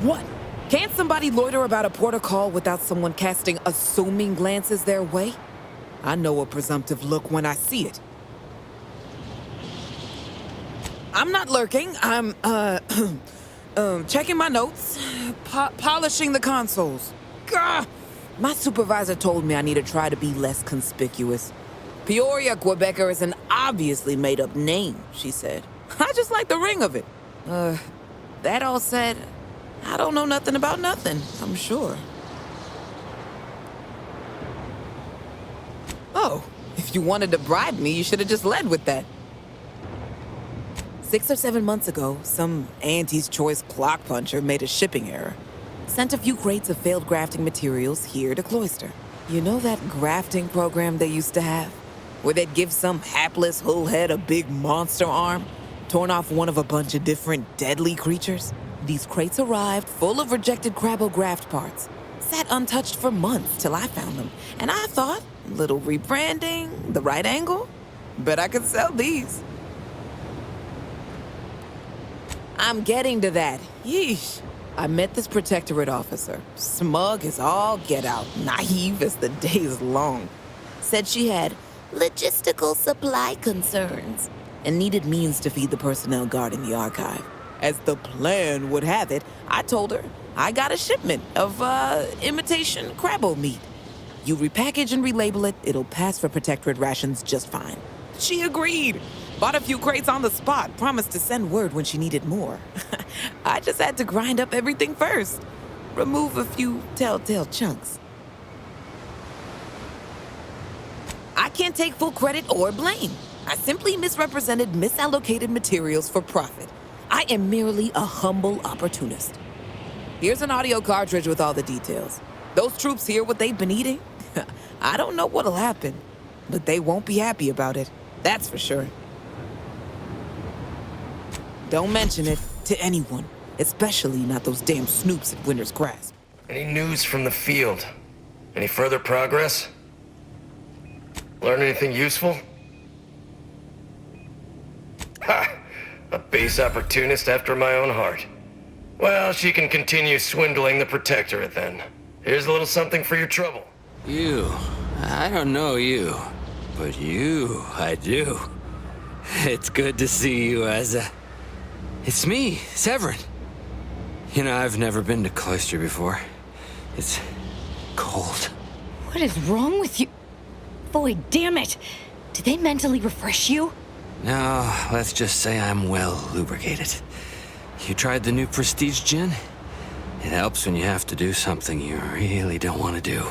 What? Can't somebody loiter about a protocol without someone casting assuming glances their way? I know a presumptive look when I see it. I'm not lurking. I'm, checking my notes, polishing the consoles. Gah! My supervisor told me I need to try to be less conspicuous. Peoria Quebecer is an obviously made-up name, she said. I just like the ring of it. That all said, I don't know nothing about nothing, I'm sure. Oh, if you wanted to bribe me, you should have just led with that. 6 or 7 months ago, some Auntie's Choice clock puncher made a shipping error. Sent a few crates of failed grafting materials here to Cloister. You know that grafting program they used to have? Where they'd give some hapless hullhead a big monster arm, torn off one of a bunch of different deadly creatures? These crates arrived full of rejected Crabograft parts. Sat untouched for months till I found them. And I thought, little rebranding, the right angle? Bet I could sell these. I'm getting to that. Yeesh. I met this protectorate officer. Smug as all get out, naive as the day is long. Said she had logistical supply concerns and needed means to feed the personnel guarding the archive. As the plan would have it, I told her I got a shipment of, imitation Crabbo meat. You repackage and relabel it, it'll pass for protectorate rations just fine. She agreed. Bought a few crates on the spot, promised to send word when she needed more. I just had to grind up everything first. Remove a few telltale chunks. I can't take full credit or blame. I simply misrepresented misallocated materials for profit. I am merely a humble opportunist. Here's an audio cartridge with all the details. Those troops hear what they've been eating? I don't know what'll happen, but they won't be happy about it. That's for sure. Don't mention it to anyone, especially not those damn snoops at Winter's Grasp. Any news from the field? Any further progress? Learn anything useful? Ha! A base opportunist after my own heart. Well, she can continue swindling the Protectorate then. Here's a little something for your trouble. You. I don't know you. But you, I do. It's good to see you, Asa. It's me, Severin. You know, I've never been to Cloister before. It's cold. What is wrong with you? Boy, damn it! Did they mentally refresh you? No, let's just say I'm well lubricated. You tried the new Prestige gin? It helps when you have to do something you really don't want to do.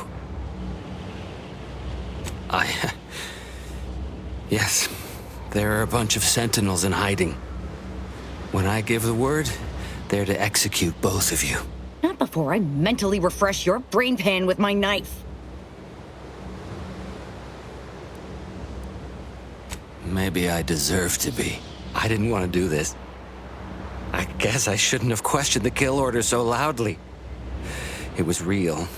Yes, there are a bunch of sentinels in hiding. When I give the word, they're to execute both of you. Not before I mentally refresh your brain pan with my knife. Maybe I deserve to be. I didn't want to do this. I guess I shouldn't have questioned the kill order so loudly. It was real.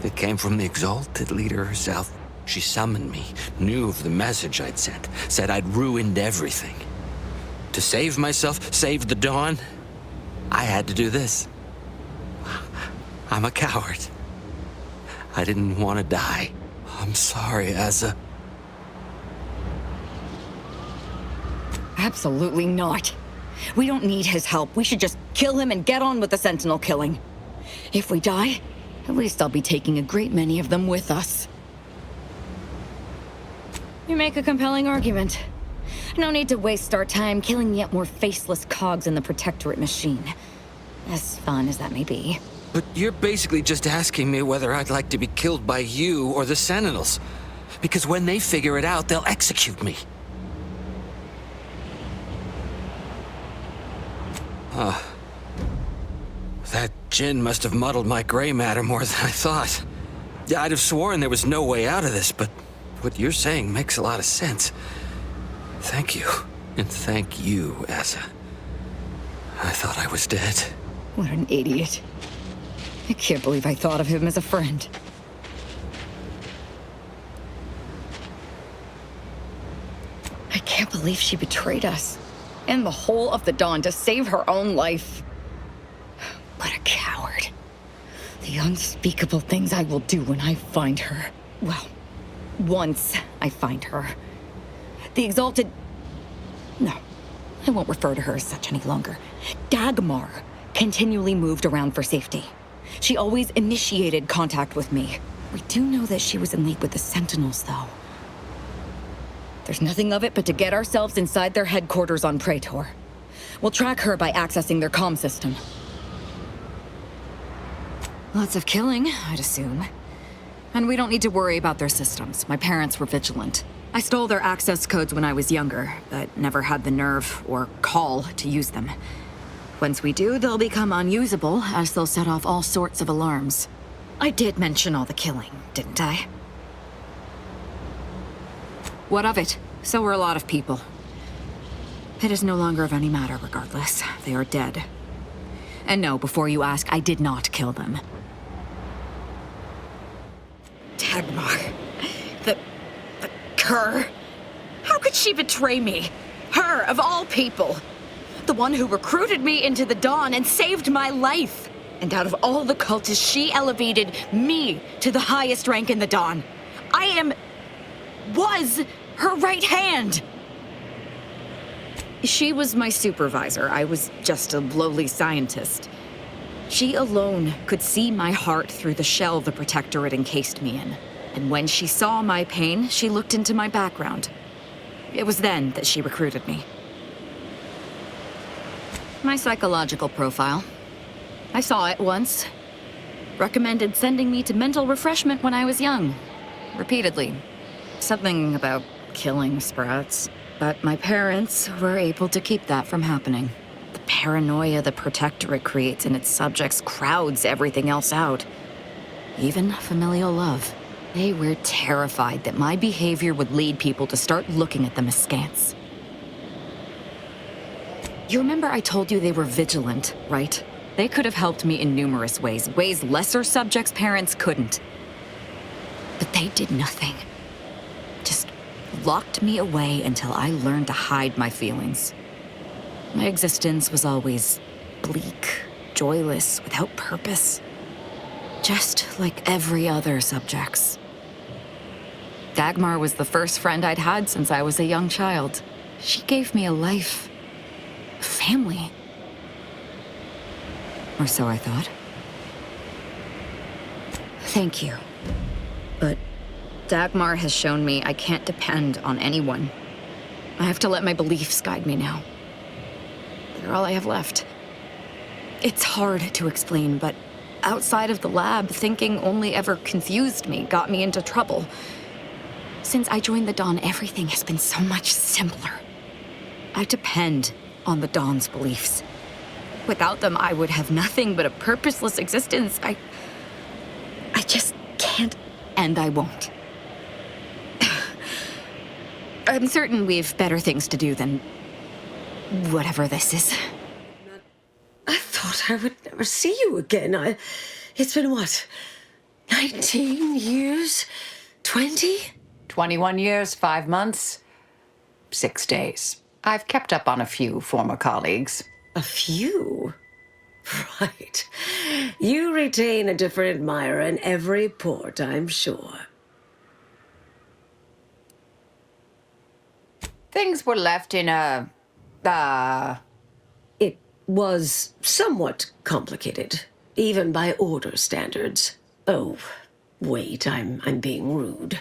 It came from the exalted leader herself. She summoned me, knew of the message I'd sent, said I'd ruined everything. To save myself, save the Dawn, I had to do this. I'm a coward. I didn't want to die. I'm sorry, Asa. Absolutely not. We don't need his help. We should just kill him and get on with the Sentinel killing. If we die, at least I'll be taking a great many of them with us. You make a compelling argument. No need to waste our time killing yet more faceless cogs in the Protectorate machine. As fun as that may be. But you're basically just asking me whether I'd like to be killed by you or the Sentinels. Because when they figure it out, they'll execute me. That gin must have muddled my gray matter more than I thought. I'd have sworn there was no way out of this, but what you're saying makes a lot of sense. Thank you. And thank you, Asa. I thought I was dead. What an idiot. I can't believe I thought of him as a friend. I can't believe she betrayed us. And the whole of the Dawn to save her own life. What a The unspeakable things I will do when I find her. Well, once I find her. The exalted... No, I won't refer to her as such any longer. Dagmar continually moved around for safety. She always initiated contact with me. We do know that she was in league with the Sentinels, though. There's nothing of it but to get ourselves inside their headquarters on Praetor. We'll track her by accessing their comm system. Lots of killing, I'd assume. And we don't need to worry about their systems. My parents were vigilant. I stole their access codes when I was younger, but never had the nerve or call to use them. Once we do, they'll become unusable, as they'll set off all sorts of alarms. I did mention all the killing, didn't I? What of it? So were a lot of people. It is no longer of any matter, regardless. They are dead. And no, before you ask, I did not kill them. Dagmar. The cur. How could she betray me? Her, of all people. The one who recruited me into the Dawn and saved my life. And out of all the cultists, she elevated me to the highest rank in the Dawn. Was her right hand. She was my supervisor. I was just a lowly scientist. She alone could see my heart through the shell the Protectorate encased me in. And when she saw my pain, she looked into my background. It was then that she recruited me. My psychological profile. I saw it once. Recommended sending me to mental refreshment when I was young. Repeatedly. Something about killing sprouts. But my parents were able to keep that from happening. The paranoia the Protectorate creates in its subjects crowds everything else out. Even familial love. They were terrified that my behavior would lead people to start looking at them askance. You remember I told you they were vigilant, right? They could have helped me in numerous ways, ways lesser subjects' parents couldn't. But they did nothing. Just locked me away until I learned to hide my feelings. My existence was always bleak, joyless, without purpose. Just like every other subject's. Dagmar was the first friend I'd had since I was a young child. She gave me a life. A family. Or so I thought. Thank you. But Dagmar has shown me I can't depend on anyone. I have to let my beliefs guide me now. They're all I have left. It's hard to explain, but outside of the lab, thinking only ever confused me, got me into trouble. Since I joined the Dawn, everything has been so much simpler. I depend on the Dawn's beliefs. Without them, I would have nothing but a purposeless existence. I just can't, and I won't. I'm certain we've better things to do than whatever this is. I thought I would never see you again. It's been what? 19 years? 20? 21 years, 5 months, 6 days. I've kept up on a few former colleagues. A few? Right. You retain a different admirer in every port, I'm sure. Things were left in a... It was somewhat complicated, even by Order standards. Oh, wait, I'm being rude.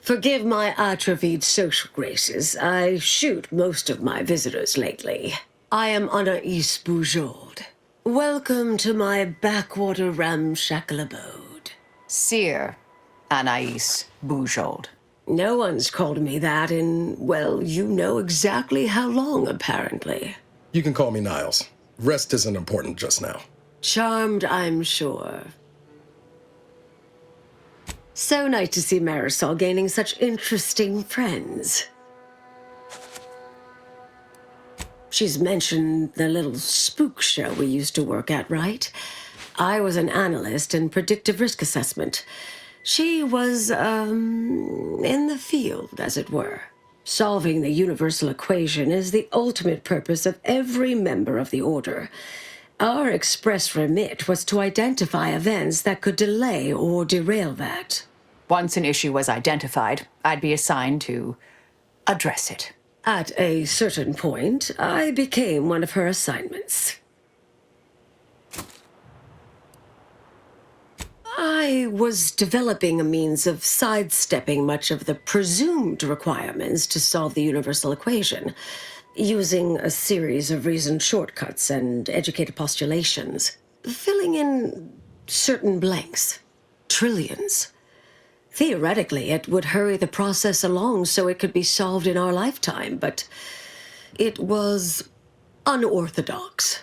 Forgive my atrophied social graces. I shoot most of my visitors lately. I am Anaïs Bujold. Welcome to my backwater ramshackle abode. Seer Anaïs Bujold. No one's called me that in, well, you know exactly how long, apparently. You can call me Niles. Rest isn't important just now. Charmed, I'm sure. So nice to see Marisol gaining such interesting friends. She's mentioned the little spook show we used to work at, right? I was an analyst in predictive risk assessment. She was, in the field, as it were. Solving the universal equation is the ultimate purpose of every member of the Order. Our express remit was to identify events that could delay or derail that. Once an issue was identified, I'd be assigned to address it. At a certain point, I became one of her assignments. I was developing a means of sidestepping much of the presumed requirements to solve the universal equation, using a series of reasoned shortcuts and educated postulations, filling in certain blanks. Trillions. Theoretically, it would hurry the process along so it could be solved in our lifetime, but it was unorthodox,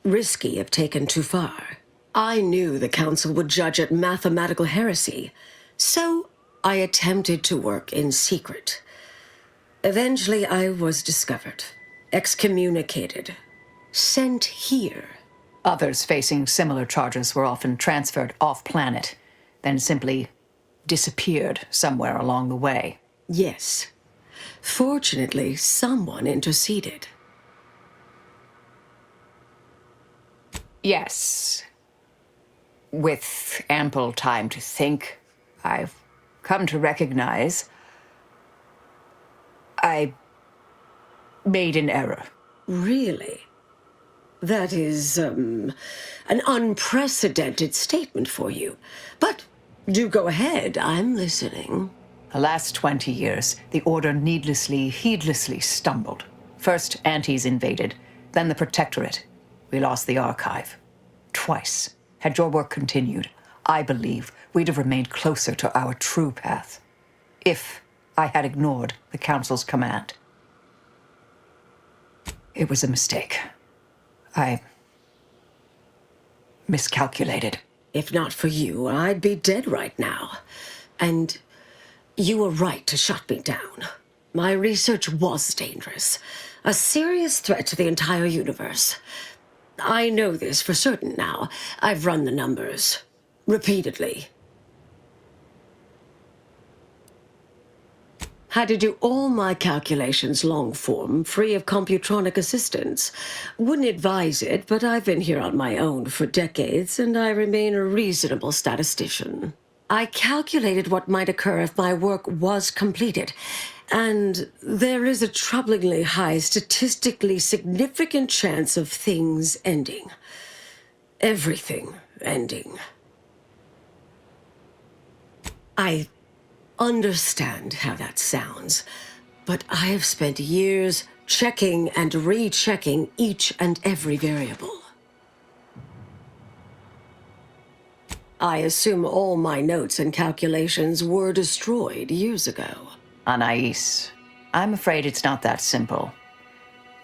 risky if taken too far. I knew the Council would judge it mathematical heresy, so I attempted to work in secret. Eventually, I was discovered, excommunicated, sent here. Others facing similar charges were often transferred off-planet, then simply disappeared somewhere along the way. Yes. Fortunately, someone interceded. Yes. With ample time to think, I've come to recognize I made an error. Really? That is, an unprecedented statement for you. But do go ahead, I'm listening. The last 20 years, the Order heedlessly stumbled. First, Antes invaded, then the Protectorate. We lost the Archive. Twice. Had your work continued, I believe we'd have remained closer to our true path. If I had ignored the Council's command. It was a mistake. I miscalculated. If not for you, I'd be dead right now. And you were right to shut me down. My research was dangerous. A serious threat to the entire universe. I know this for certain now. I've run the numbers. Repeatedly. Had to do all my calculations long form, free of computronic assistance. Wouldn't advise it, but I've been here on my own for decades, and I remain a reasonable statistician. I calculated what might occur if my work was completed, and there is a troublingly high, statistically significant chance of things ending. Everything ending. I understand how that sounds, but I have spent years checking and rechecking each and every variable. I assume all my notes and calculations were destroyed years ago. Anais, I'm afraid it's not that simple.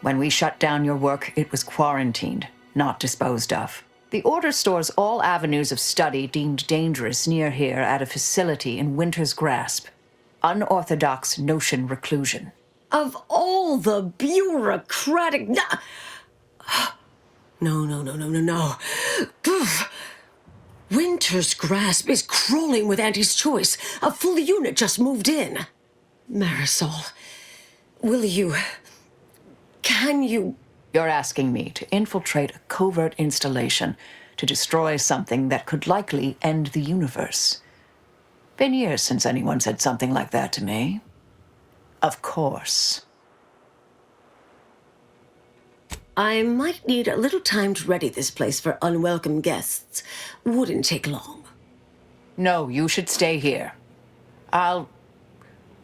When we shut down your work, it was quarantined, not disposed of. The Order stores all avenues of study deemed dangerous near here at a facility in Winter's Grasp. Unorthodox notion reclusion. Of all the bureaucratic... No. Winter's Grasp is crawling with Anti's choice. A full unit just moved in. Marisol, can you... You're asking me to infiltrate a covert installation to destroy something that could likely end the universe. Been years since anyone said something like that to me. Of course. I might need a little time to ready this place for unwelcome guests. Wouldn't take long. No, you should stay here.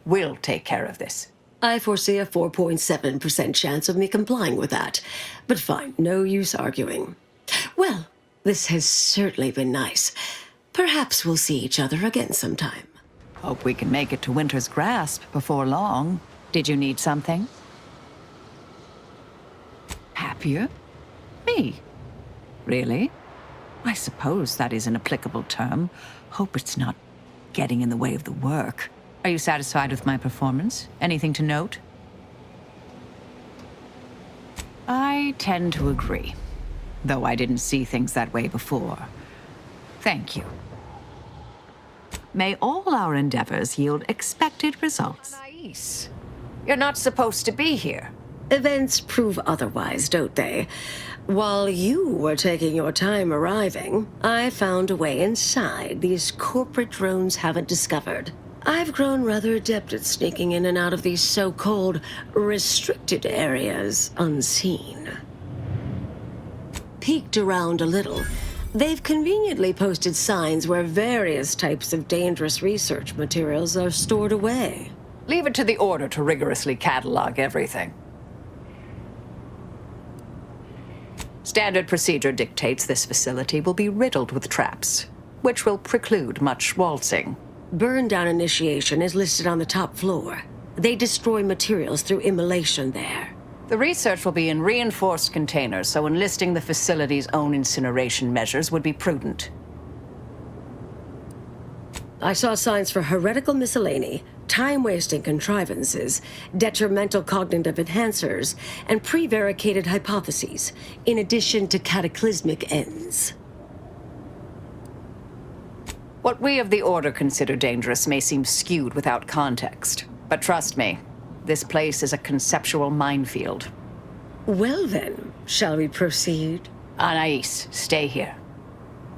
We'll take care of this. I foresee a 4.7% chance of me complying with that. But fine, no use arguing. Well, this has certainly been nice. Perhaps we'll see each other again sometime. Hope we can make it to Winter's Grasp before long. Did you need something? Happier? Me? Really? I suppose that is an applicable term. Hope it's not getting in the way of the work. Are you satisfied with my performance? Anything to note? I tend to agree, though I didn't see things that way before. Thank you. May all our endeavors yield expected results. Anais, you're not supposed to be here. Events prove otherwise, don't they? While you were taking your time arriving, I found a way inside these corporate drones haven't discovered. I've grown rather adept at sneaking in and out of these so-called restricted areas unseen. Peeked around a little. They've conveniently posted signs where various types of dangerous research materials are stored away. Leave it to the Order to rigorously catalog everything. Standard procedure dictates this facility will be riddled with traps, which will preclude much waltzing. Burn-down initiation is listed on the top floor. They destroy materials through immolation there. The research will be in reinforced containers, so enlisting the facility's own incineration measures would be prudent. I saw signs for heretical miscellany, time-wasting contrivances, detrimental cognitive enhancers, and prevaricated hypotheses, in addition to cataclysmic ends. What we of the Order consider dangerous may seem skewed without context. But trust me, this place is a conceptual minefield. Well then, shall we proceed? Anais, stay here.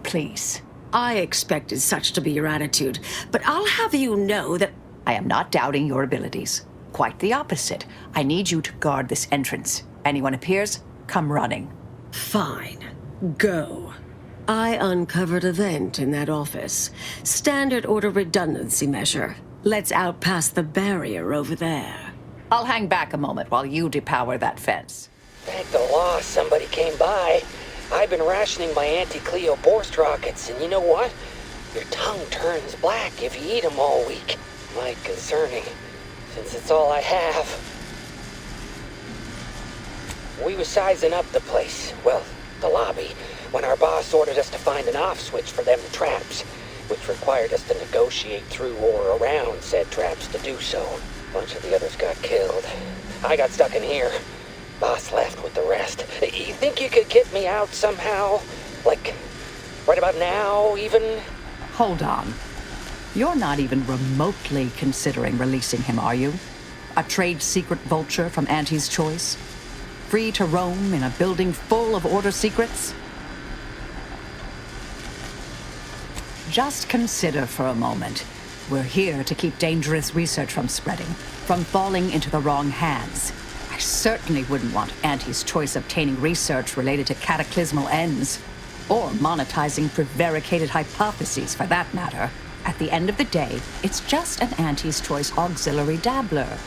Please. I expected such to be your attitude, but I'll have you know that I am not doubting your abilities. Quite the opposite. I need you to guard this entrance. Anyone appears, come running. Fine. Go. I uncovered a vent in that office. Standard Order redundancy measure. Let's out past the barrier over there. I'll hang back a moment while you depower that fence. Thank the law somebody came by. I've been rationing my anti-Cleo Borst rockets, and you know what? Your tongue turns black if you eat them all week. Might concerning, since it's all I have. We was sizing up the place, well, the lobby, when our boss ordered us to find an off switch for them traps, which required us to negotiate through or around said traps to do so. A bunch of the others got killed. I got stuck in here. Boss left with the rest. You think you could get me out somehow? Like, right about now, even? Hold on. You're not even remotely considering releasing him, are you? A trade secret vulture from Auntie's choice? Free to roam in a building full of Order secrets? Just consider for a moment. We're here to keep dangerous research from spreading, from falling into the wrong hands. I certainly wouldn't want Auntie's choice obtaining research related to cataclysmal ends, or monetizing prevaricated hypotheses for that matter. At the end of the day, it's just an Auntie's choice auxiliary dabbler.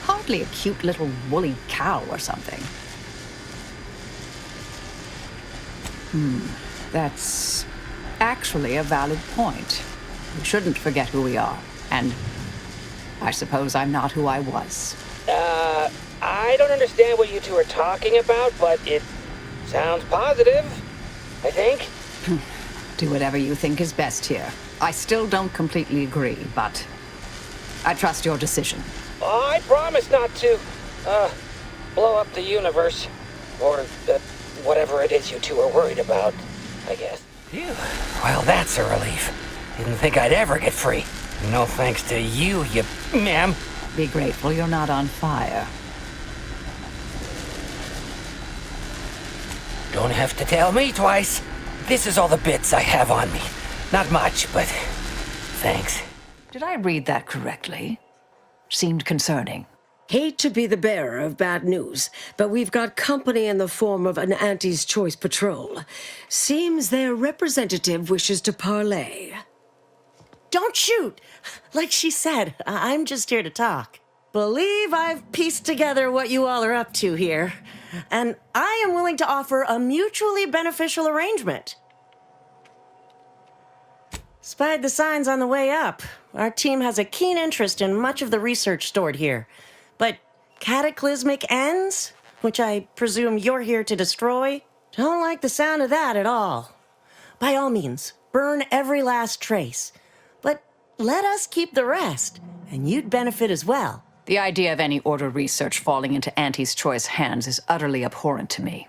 Hardly a cute little woolly cow or something. That's actually a valid point. We shouldn't forget who we are, and I suppose I'm not who I was. I don't understand what you two are talking about, but it sounds positive, I think. Do whatever you think is best here. I still don't completely agree, but I trust your decision. I promise not to, blow up the universe. Or, whatever it is you two are worried about, I guess. Phew. Well, that's a relief. Didn't think I'd ever get free. No thanks to you, ma'am. Be grateful you're not on fire. Don't have to tell me twice. This is all the bits I have on me. Not much, but thanks. Did I read that correctly? Seemed concerning. Hate to be the bearer of bad news, but we've got company in the form of an Auntie's Choice patrol. Seems their representative wishes to parley. Don't shoot! Like she said, I'm just here to talk. Believe I've pieced together what you all are up to here, and I am willing to offer a mutually beneficial arrangement. Spied the signs on the way up. Our team has a keen interest in much of the research stored here. But cataclysmic ends, which I presume you're here to destroy, don't like the sound of that at all. By all means, burn every last trace. But let us keep the rest, and you'd benefit as well. The idea of any Order research falling into Auntie's Choice hands is utterly abhorrent to me.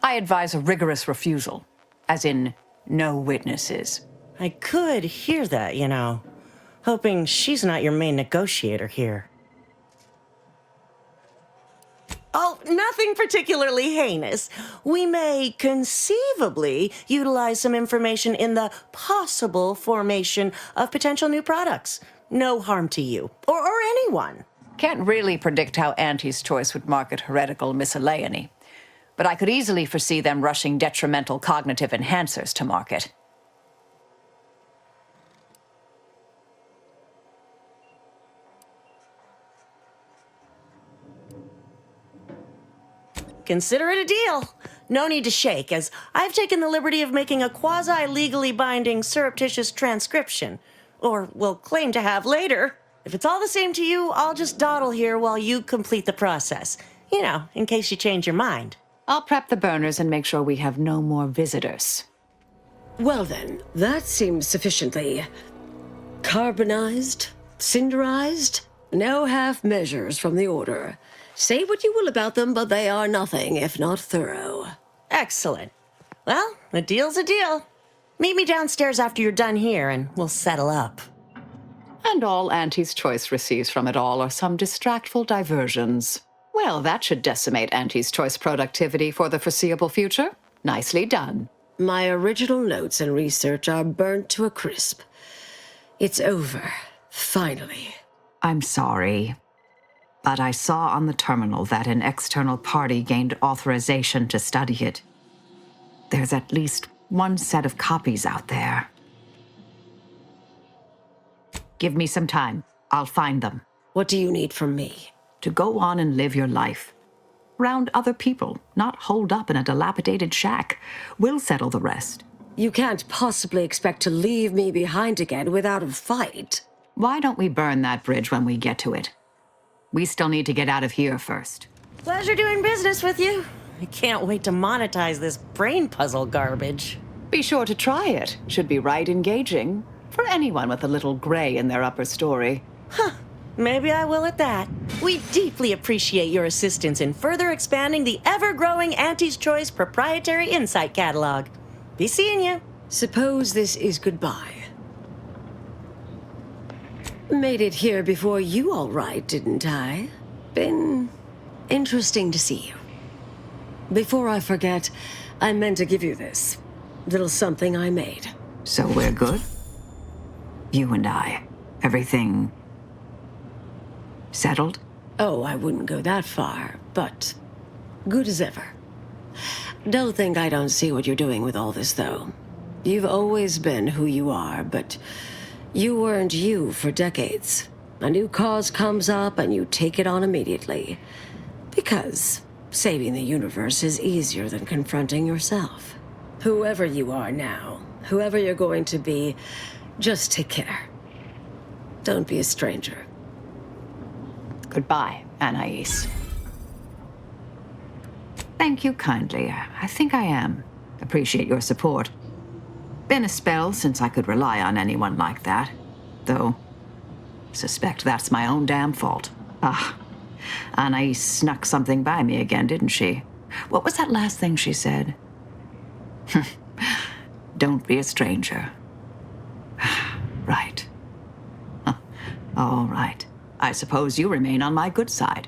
I advise a rigorous refusal, as in no witnesses. I could hear that, you know. Hoping she's not your main negotiator here. Oh, nothing particularly heinous. We may conceivably utilize some information in the possible formation of potential new products. No harm to you or anyone. Can't really predict how Auntie's Choice would market heretical miscellany, but I could easily foresee them rushing detrimental cognitive enhancers to market. Consider it a deal. No need to shake, as I've taken the liberty of making a quasi-legally binding surreptitious transcription. Or will claim to have later. If it's all the same to you, I'll just dawdle here while you complete the process. You know, in case you change your mind. I'll prep the burners and make sure we have no more visitors. Well then, that seems sufficiently carbonized, cinderized. No half measures from the Order. Say what you will about them, but they are nothing if not thorough. Excellent. Well, a deal's a deal. Meet me downstairs after you're done here, and we'll settle up. And all Auntie's Choice receives from it all are some distractful diversions. Well, that should decimate Auntie's Choice productivity for the foreseeable future. Nicely done. My original notes and research are burnt to a crisp. It's over. Finally. I'm sorry, but I saw on the terminal that an external party gained authorization to study it. There's at least one set of copies out there. Give me some time. I'll find them. What do you need from me? To go on and live your life. Around other people, not holed up in a dilapidated shack. We'll settle the rest. You can't possibly expect to leave me behind again without a fight. Why don't we burn that bridge when we get to it? We still need to get out of here first. Pleasure doing business with you. I can't wait to monetize this brain puzzle garbage. Be sure to try it. Should be right engaging. For anyone with a little gray in their upper story. Huh. Maybe I will at that. We deeply appreciate your assistance in further expanding the ever-growing Auntie's Choice proprietary insight catalog. Be seeing you. Suppose this is goodbye. Made it here before you all right, didn't I? Been interesting to see you. Before I forget, I meant to give you this. Little something I made. So we're good? You and I. Everything settled? Oh, I wouldn't go that far, but good as ever. Don't think I don't see what you're doing with all this, though. You've always been who you are, but you weren't you for decades. A new cause comes up and you take it on immediately. Because saving the universe is easier than confronting yourself. Whoever you are now, whoever you're going to be, just take care. Don't be a stranger. Goodbye, Anais. Thank you kindly. I think I am. Appreciate your support. Been a spell since I could rely on anyone like that. Though, suspect that's my own damn fault. Ah, Anais snuck something by me again, didn't she? What was that last thing she said? Don't be a stranger. Right. All right. I suppose you remain on my good side.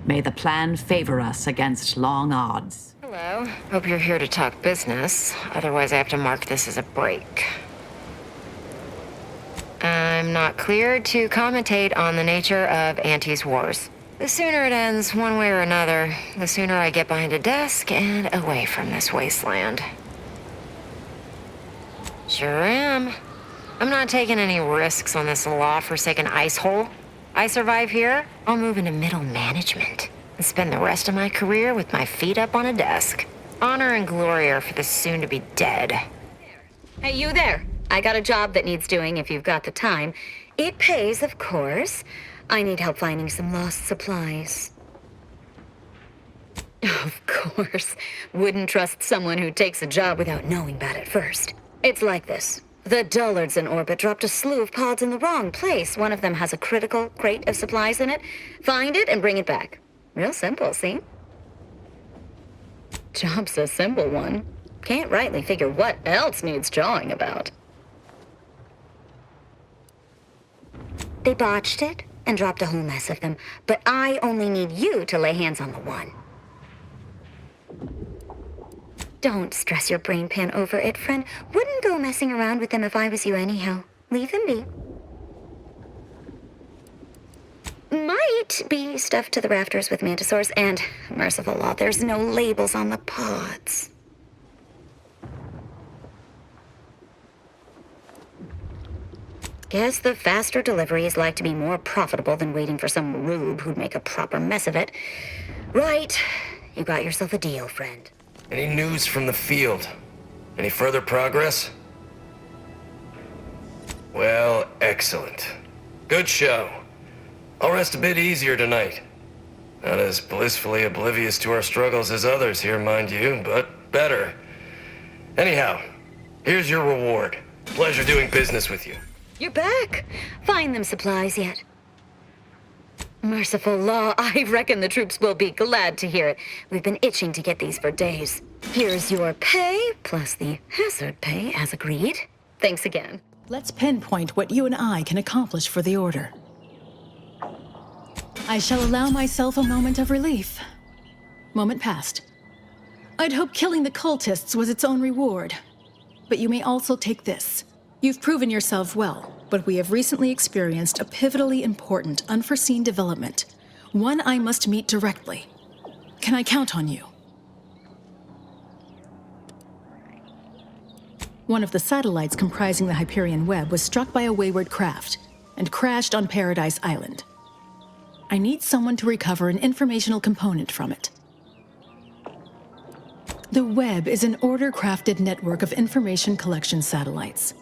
May the plan favor us against long odds. Hello. Hope you're here to talk business. Otherwise, I have to mark this as a break. I'm not cleared to commentate on the nature of Auntie's wars. The sooner it ends, one way or another, the sooner I get behind a desk and away from this wasteland. Sure am. I'm not taking any risks on this law-forsaken ice hole. I survive here, I'll move into middle management and spend the rest of my career with my feet up on a desk. Honor and glory are for the soon-to-be dead. Hey, you there. I got a job that needs doing if you've got the time. It pays, of course. I need help finding some lost supplies. Of course. Wouldn't trust someone who takes a job without knowing about it first. It's like this. The dullards in orbit dropped a slew of pods in the wrong place. One of them has a critical crate of supplies in it. Find it and bring it back. Real simple, see? Job's a simple one. Can't rightly figure what else needs jawing about. They botched it? and dropped a whole mess of them, but I only need you to lay hands on the one. Don't stress your brain pan over it, friend. Wouldn't go messing around with them if I was you anyhow. Leave them be. Might be stuffed to the rafters with mantisaurs, and, merciful law, there's no labels on the pods. Guess the faster delivery is like to be more profitable than waiting for some rube who'd make a proper mess of it. Right. You got yourself a deal, friend. Any news from the field? Any further progress? Well, excellent. Good show. I'll rest a bit easier tonight. Not as blissfully oblivious to our struggles as others here, mind you, but better. Anyhow, here's your reward. Pleasure doing business with you. You're back. Find them supplies yet. Merciful law, I reckon the troops will be glad to hear it. We've been itching to get these for days. Here's your pay, plus the hazard pay as agreed. Thanks again. Let's pinpoint what you and I can accomplish for the Order. I shall allow myself a moment of relief. Moment passed. I'd hoped killing the cultists was its own reward. But you may also take this. You've proven yourself well, but we have recently experienced a pivotally important, unforeseen development. One I must meet directly. Can I count on you? One of the satellites comprising the Hyperion web was struck by a wayward craft and crashed on Paradise Island. I need someone to recover an informational component from it. The web is an Order-crafted network of information collection satellites.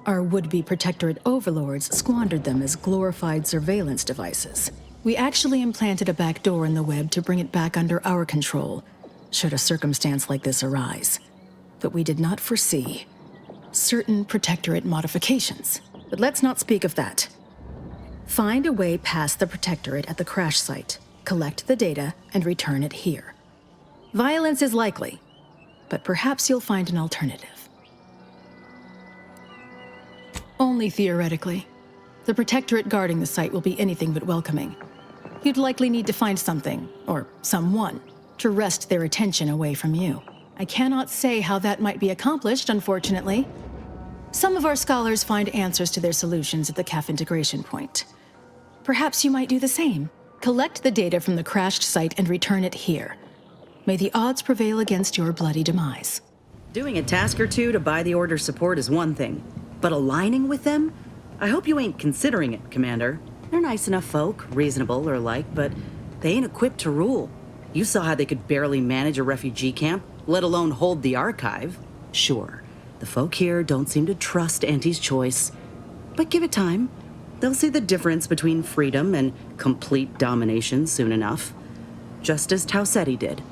Our would-be Protectorate overlords squandered them as glorified surveillance devices. We actually implanted a back door in the web to bring it back under our control, should a circumstance like this arise. But we did not foresee certain Protectorate modifications. But let's not speak of that. Find a way past the Protectorate at the crash site, collect the data, and return it here. Violence is likely, but perhaps you'll find an alternative. Only theoretically. The Protectorate guarding the site will be anything but welcoming. You'd likely need to find something, or someone, to wrest their attention away from you. I cannot say how that might be accomplished, unfortunately. Some of our scholars find answers to their solutions at the CAF integration point. Perhaps you might do the same. Collect the data from the crashed site and return it here. May the odds prevail against your bloody demise. Doing a task or two to buy the Order support is one thing, but aligning with them? I hope you ain't considering it, Commander. They're nice enough folk, reasonable or like, but they ain't equipped to rule. You saw how they could barely manage a refugee camp, let alone hold the archive. Sure, the folk here don't seem to trust Auntie's choice, but give it time. They'll see the difference between freedom and complete domination soon enough. Just as Tausetti did.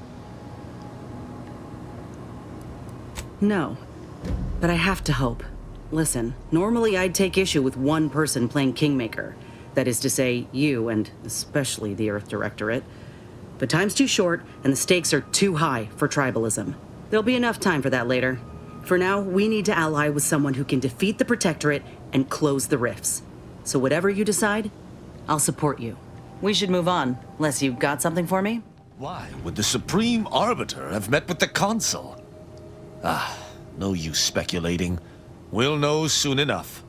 No, but I have to hope. Listen, normally I'd take issue with one person playing Kingmaker. That is to say, you, and especially the Earth Directorate. But time's too short, and the stakes are too high for tribalism. There'll be enough time for that later. For now, we need to ally with someone who can defeat the Protectorate and close the rifts. So whatever you decide, I'll support you. We should move on, unless you've got something for me? Why would the Supreme Arbiter have met with the Consul? Ah, no use speculating. We'll know soon enough.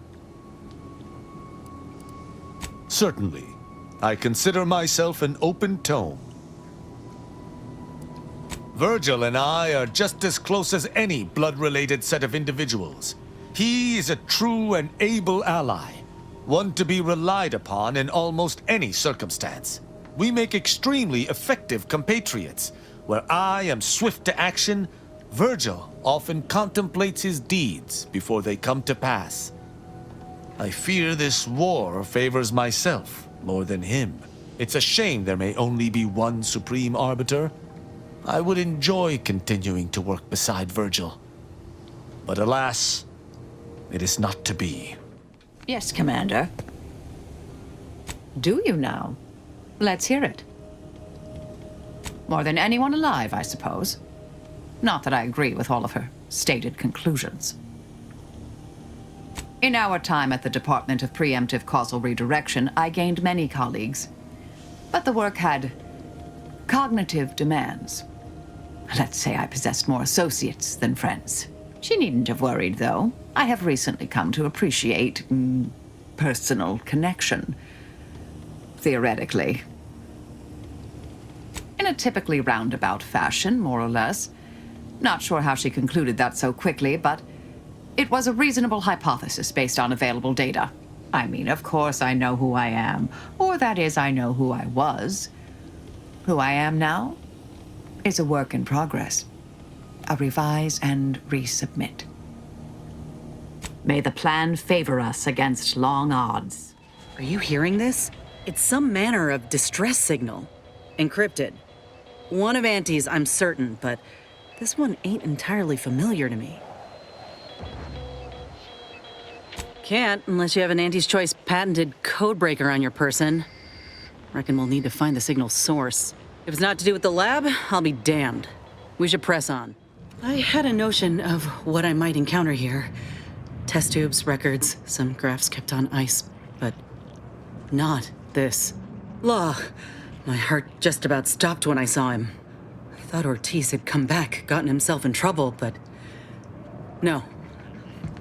Certainly. I consider myself an open tome. Virgil and I are just as close as any blood-related set of individuals. He is a true and able ally, one to be relied upon in almost any circumstance. We make extremely effective compatriots. Where I am swift to action, Virgil often contemplates his deeds before they come to pass. I fear this war favors myself more than him. It's a shame there may only be one Supreme Arbiter. I would enjoy continuing to work beside Virgil. But alas, it is not to be. Yes, Commander. Do you now? Let's hear it. More than anyone alive, I suppose. Not that I agree with all of her stated conclusions. In our time at the Department of Preemptive Causal Redirection, I gained many colleagues. But the work had cognitive demands. Let's say I possessed more associates than friends. She needn't have worried, though. I have recently come to appreciate personal connection. Theoretically. In a typically roundabout fashion, more or less. Not sure how she concluded that so quickly, but it was a reasonable hypothesis based on available data. I mean, of course I know who I am, or that is, I know who I was. Who I am now is a work in progress. A revise and resubmit. May the plan favor us against long odds. Are you hearing this? It's some manner of distress signal. Encrypted. One of Auntie's, I'm certain, but this one ain't entirely familiar to me. Can't unless you have an Auntie's Choice patented codebreaker on your person. Reckon we'll need to find the signal's source. If it's not to do with the lab, I'll be damned. We should press on. I had a notion of what I might encounter here. Test tubes, records, some graphs kept on ice, but not this. Law. My heart just about stopped when I saw him. I thought Ortiz had come back, gotten himself in trouble, but no.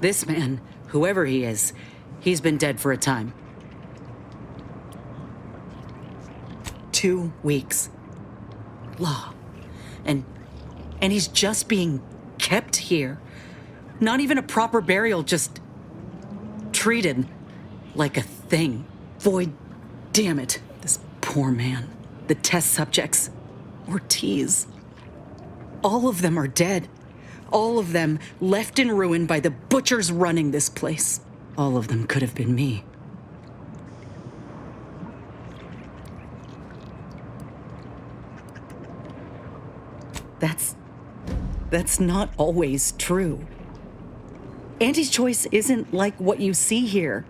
This man, whoever he is, he's been dead for a time. 2 weeks. Law. And he's just being kept here. Not even a proper burial, just treated like a thing. Void, damn it. This poor man. The test subjects. Ortiz. All of them are dead. All of them left in ruin by the butchers running this place. All of them could have been me. That's not always true. Auntie's Choice isn't like what you see here.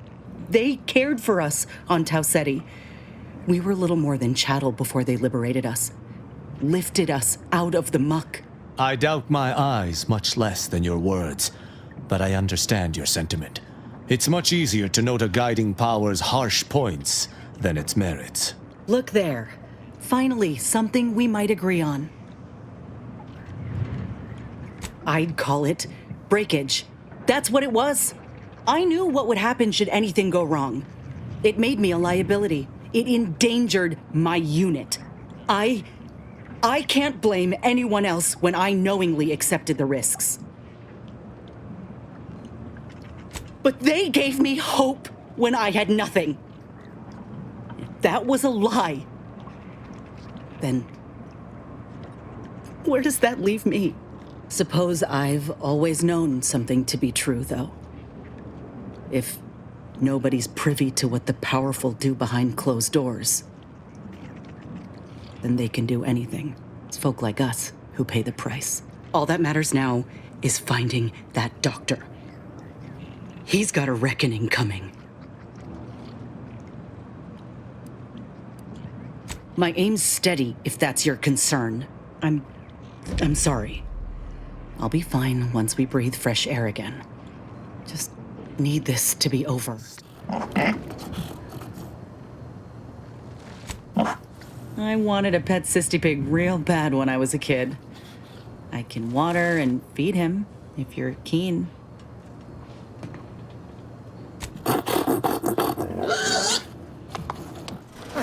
They cared for us on Tau Ceti. We were little more than chattel before they liberated us. Lifted us out of the muck. I doubt my eyes much less than your words, but I understand your sentiment. It's much easier to note a guiding power's harsh points than its merits. Look there. Finally, something we might agree on. I'd call it breakage. That's what it was. I knew what would happen should anything go wrong. It made me a liability. It endangered my unit. I can't blame anyone else when I knowingly accepted the risks. But they gave me hope when I had nothing. If that was a lie, then where does that leave me? Suppose I've always known something to be true, though. If nobody's privy to what the powerful do behind closed doors, then they can do anything. It's folk like us who pay the price. All that matters now is finding that doctor. He's got a reckoning coming. My aim's steady, if that's your concern. I'm sorry. I'll be fine once we breathe fresh air again. Just need this to be over. I wanted a pet cysty pig real bad when I was a kid. I can water and feed him, if you're keen. I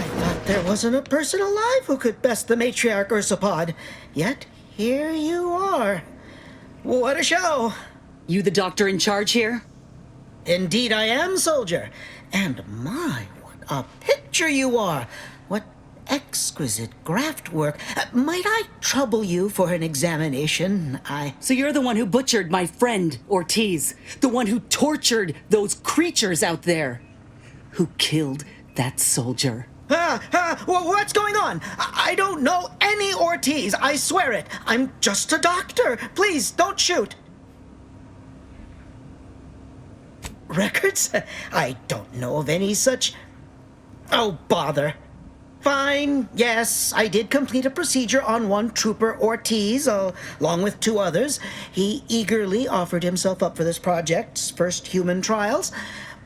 thought there wasn't a person alive who could best the matriarch Ursapod. Yet, here you are. What a show! You the doctor in charge here? Indeed I am, soldier. And my, what a picture you are! What exquisite graft work. Might I trouble you for an examination? So you're the one who butchered my friend, Ortiz. The one who tortured those creatures out there. Who killed that soldier. What's going on? I don't know any Ortiz, I swear it. I'm just a doctor. Please, don't shoot. Records? I don't know of any such... Oh, bother. Fine, yes, I did complete a procedure on one Trooper Ortiz, along with 2 others. He eagerly offered himself up for this project's first human trials.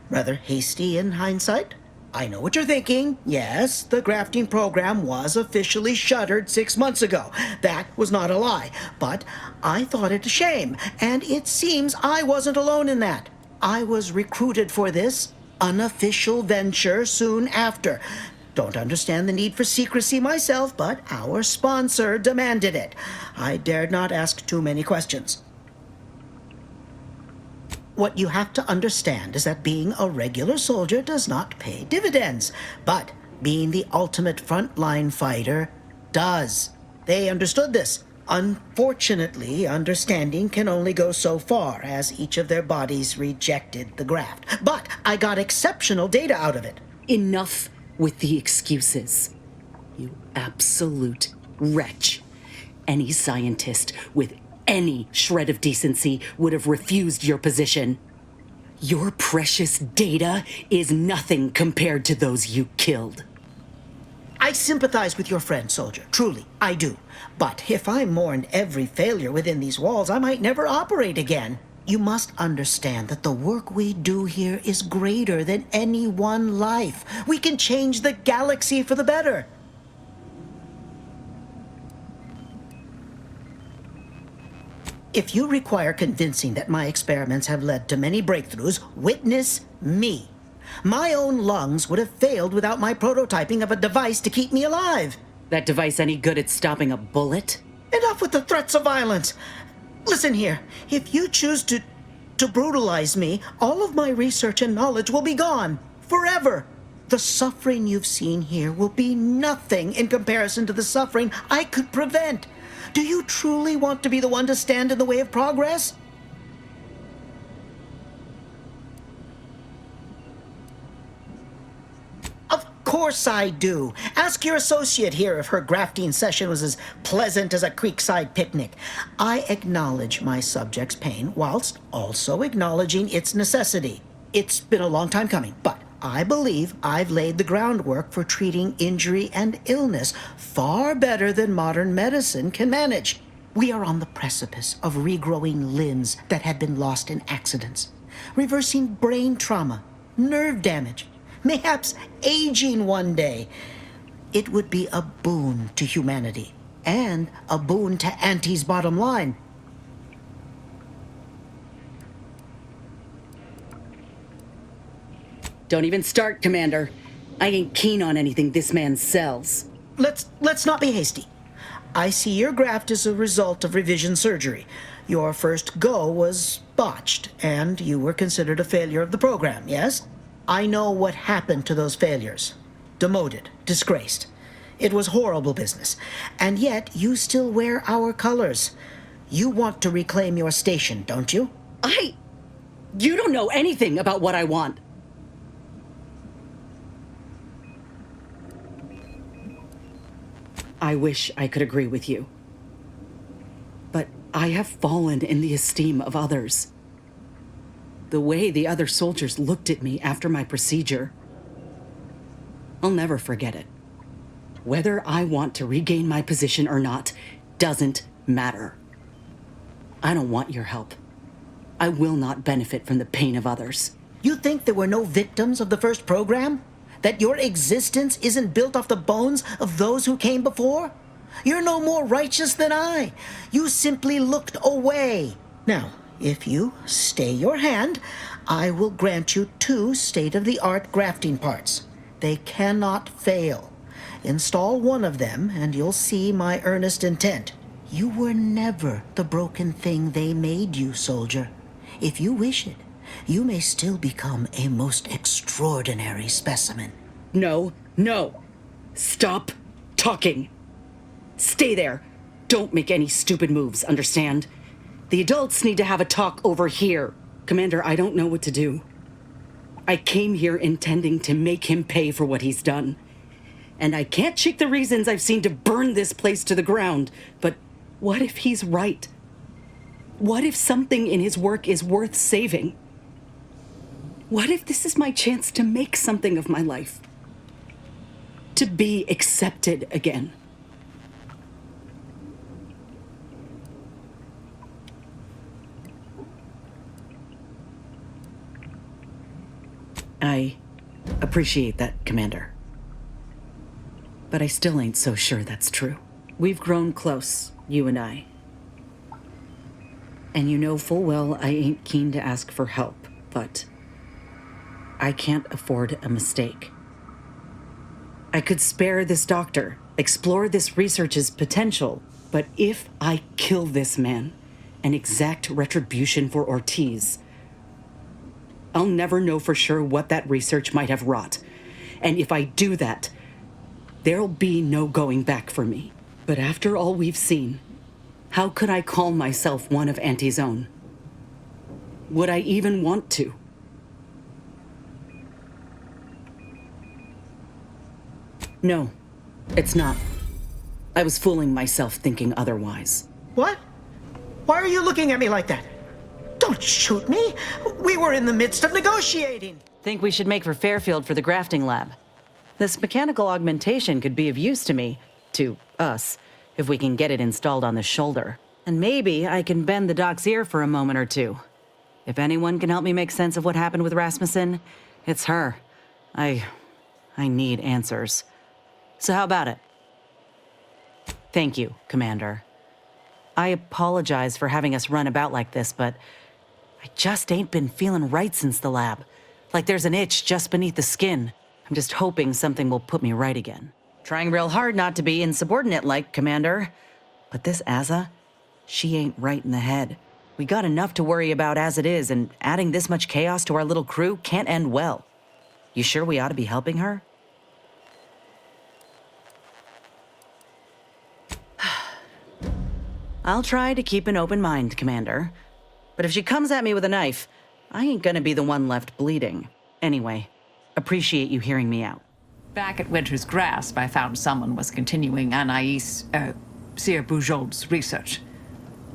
Rather hasty in hindsight. I know what you're thinking. Yes, the grafting program was officially shuttered 6 months ago. That was not a lie. But I thought it a shame, and it seems I wasn't alone in that. I was recruited for this unofficial venture soon after. Don't understand the need for secrecy myself, but our sponsor demanded it. I dared not ask too many questions. What you have to understand is that being a regular soldier does not pay dividends, but being the ultimate frontline fighter does. They understood this. Unfortunately, understanding can only go so far, as each of their bodies rejected the graft. But I got exceptional data out of it. Enough with the excuses. You absolute wretch. Any scientist with any shred of decency would have refused your position. Your precious data is nothing compared to those you killed. I sympathize with your friend, soldier. Truly, I do. But if I mourned every failure within these walls, I might never operate again. You must understand that the work we do here is greater than any one life. We can change the galaxy for the better. If you require convincing that my experiments have led to many breakthroughs, witness me. My own lungs would have failed without my prototyping of a device to keep me alive. That device any good at stopping a bullet? Enough with the threats of violence. Listen here, if you choose to brutalize me, all of my research and knowledge will be gone. Forever. The suffering you've seen here will be nothing in comparison to the suffering I could prevent. Do you truly want to be the one to stand in the way of progress? Of course I do. Ask your associate here if her grafting session was as pleasant as a creekside picnic. I acknowledge my subject's pain whilst also acknowledging its necessity. It's been a long time coming, but I believe I've laid the groundwork for treating injury and illness far better than modern medicine can manage. We are on the precipice of regrowing limbs that had been lost in accidents, reversing brain trauma, nerve damage, mayhaps aging one day. It would be a boon to humanity and a boon to Auntie's bottom line. Don't even start, Commander. I ain't keen on anything this man sells. Let's not be hasty. I see your graft as a result of revision surgery. Your first go was botched, and you were considered a failure of the program, yes? I know what happened to those failures. Demoted, disgraced. It was horrible business. And yet, you still wear our colors. You want to reclaim your station, don't you? You don't know anything about what I want. I wish I could agree with you. But I have fallen in the esteem of others. The way the other soldiers looked at me after my procedure, I'll never forget it. Whether I want to regain my position or not doesn't matter. I don't want your help. I will not benefit from the pain of others. You think there were no victims of the first program? That your existence isn't built off the bones of those who came before? You're no more righteous than I. You simply looked away. Now, if you stay your hand, I will grant you 2 state-of-the-art grafting parts. They cannot fail. Install one of them, and you'll see my earnest intent. You were never the broken thing they made you, soldier. If you wish it, you may still become a most extraordinary specimen. No. Stop talking. Stay there. Don't make any stupid moves, understand? The adults need to have a talk over here. Commander, I don't know what to do. I came here intending to make him pay for what he's done. And I can't shake the reasons I've seen to burn this place to the ground. But what if he's right? What if something in his work is worth saving? What if this is my chance to make something of my life? to be accepted again. I appreciate that, Commander. But I still ain't so sure that's true. We've grown close, you and I. And you know full well I ain't keen to ask for help, but I can't afford a mistake. I could spare this doctor, explore this research's potential, but if I kill this man and exact retribution for Ortiz, I'll never know for sure what that research might have wrought. And if I do that, there'll be no going back for me. But after all we've seen, how could I call myself one of Auntie's own? Would I even want to? No, it's not. I was fooling myself thinking otherwise. What? Why are you looking at me like that? Don't shoot me! We were in the midst of negotiating! Think we should make for Fairfield for the grafting lab. This mechanical augmentation could be of use to me, to us, if we can get it installed on the shoulder. And maybe I can bend the doc's ear for a moment or two. If anyone can help me make sense of what happened with Rasmussen, it's her. I need answers. So how about it? Thank you, Commander. I apologize for having us run about like this, but I just ain't been feeling right since the lab. Like there's an itch just beneath the skin. I'm just hoping something will put me right again. Trying real hard not to be insubordinate-like, Commander. But this Azza, she ain't right in the head. We got enough to worry about as it is, and adding this much chaos to our little crew can't end well. You sure we ought to be helping her? I'll try to keep an open mind, Commander. But if she comes at me with a knife, I ain't gonna be the one left bleeding. Anyway, appreciate you hearing me out. Back at Winter's Grasp, I found someone was continuing Anaïs, Sir Bujold's research.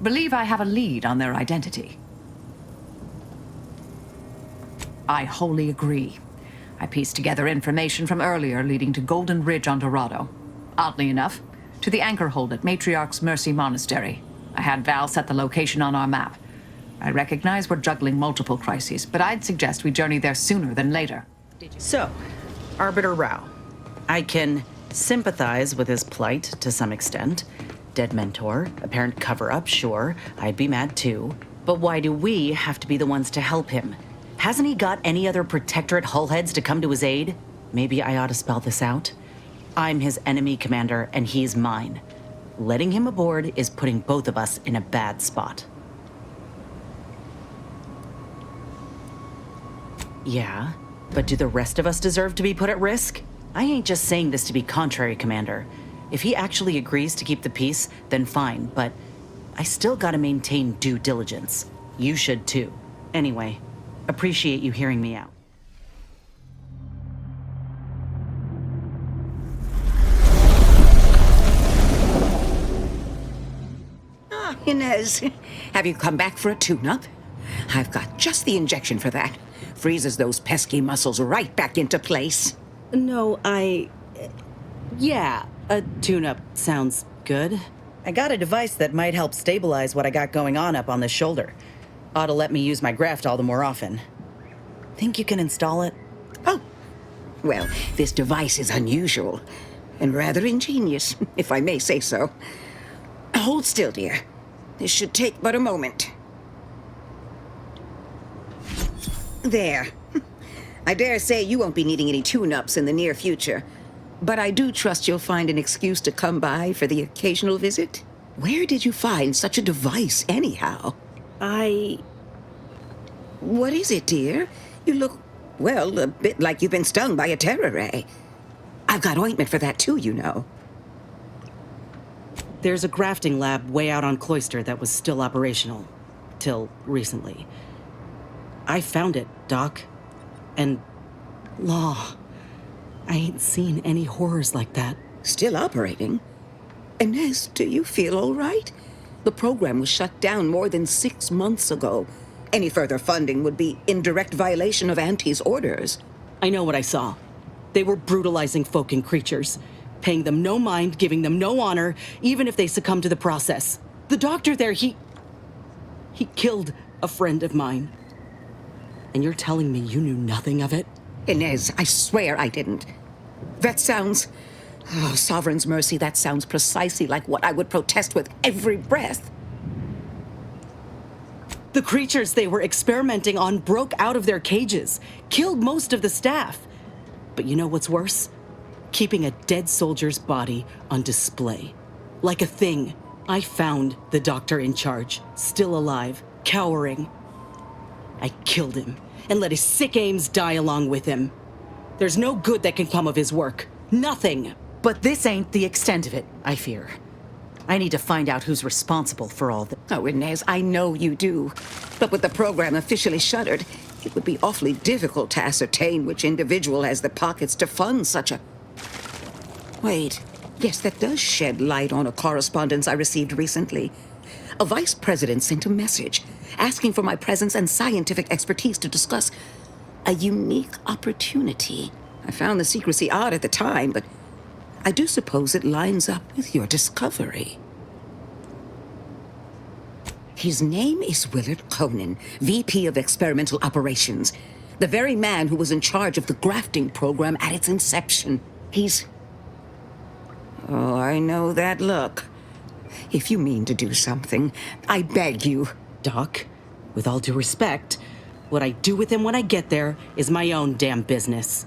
Believe I have a lead on their identity. I wholly agree. I pieced together information from earlier leading to Golden Ridge on Dorado. Oddly enough, to the anchor hold at Matriarch's Mercy Monastery. I had Val set the location on our map. I recognize we're juggling multiple crises, but I'd suggest we journey there sooner than later. So, Arbiter Rao. I can sympathize with his plight to some extent. Dead mentor, apparent cover-up, sure, I'd be mad too. But why do we have to be the ones to help him? Hasn't he got any other Protectorate hullheads to come to his aid? Maybe I ought to spell this out. I'm his enemy, Commander, and he's mine. Letting him aboard is putting both of us in a bad spot. Yeah, but do the rest of us deserve to be put at risk? I ain't just saying this to be contrary, Commander. If he actually agrees to keep the peace, then fine, but I still gotta maintain due diligence. You should too. Anyway, appreciate you hearing me out. Inez, have you come back for a tune-up? I've got just the injection for that. Freezes those pesky muscles right back into place. No, yeah, a tune-up sounds good. I got a device that might help stabilize what I got going on up on the shoulder. Ought to let me use my graft all the more often. Think you can install it? Oh, well, this device is unusual and rather ingenious, if I may say so. Hold still, dear. This should take but a moment. There. I dare say you won't be needing any tune-ups in the near future, but I do trust you'll find an excuse to come by for the occasional visit. Where did you find such a device, anyhow? What is it, dear? You look, well, a bit like you've been stung by a terror ray. I've got ointment for that too, you know. There's a grafting lab way out on Cloister that was still operational. Till recently. I found it, Doc. And law. I ain't seen any horrors like that. Still operating? Inez, do you feel all right? The program was shut down more than 6 months ago. Any further funding would be in direct violation of Auntie's orders. I know what I saw. They were brutalizing folk and creatures, paying them no mind, giving them no honor, even if they succumbed to the process. The doctor there, he killed a friend of mine. And you're telling me you knew nothing of it? Inez, I swear I didn't. That sounds... Oh, Sovereign's mercy, that sounds precisely like what I would protest with every breath. The creatures they were experimenting on broke out of their cages, killed most of the staff. But you know what's worse? Keeping a dead soldier's body on display. Like a thing. I found the doctor in charge, still alive, cowering. I killed him, and let his sick aims die along with him. There's no good that can come of his work. Nothing. But this ain't the extent of it, I fear. I need to find out who's responsible for all this. Oh, Inez, I know you do. But with the program officially shuttered, it would be awfully difficult to ascertain which individual has the pockets to fund such a... Wait. Yes, that does shed light on a correspondence I received recently. A vice president sent a message asking for my presence and scientific expertise to discuss a unique opportunity. I found the secrecy odd at the time, but I do suppose it lines up with your discovery. His name is Willard Conan, VP of Experimental Operations, the very man who was in charge of the grafting program at its inception. He's... Oh, I know that look. If you mean to do something, I beg you. Doc, with all due respect, what I do with him when I get there is my own damn business.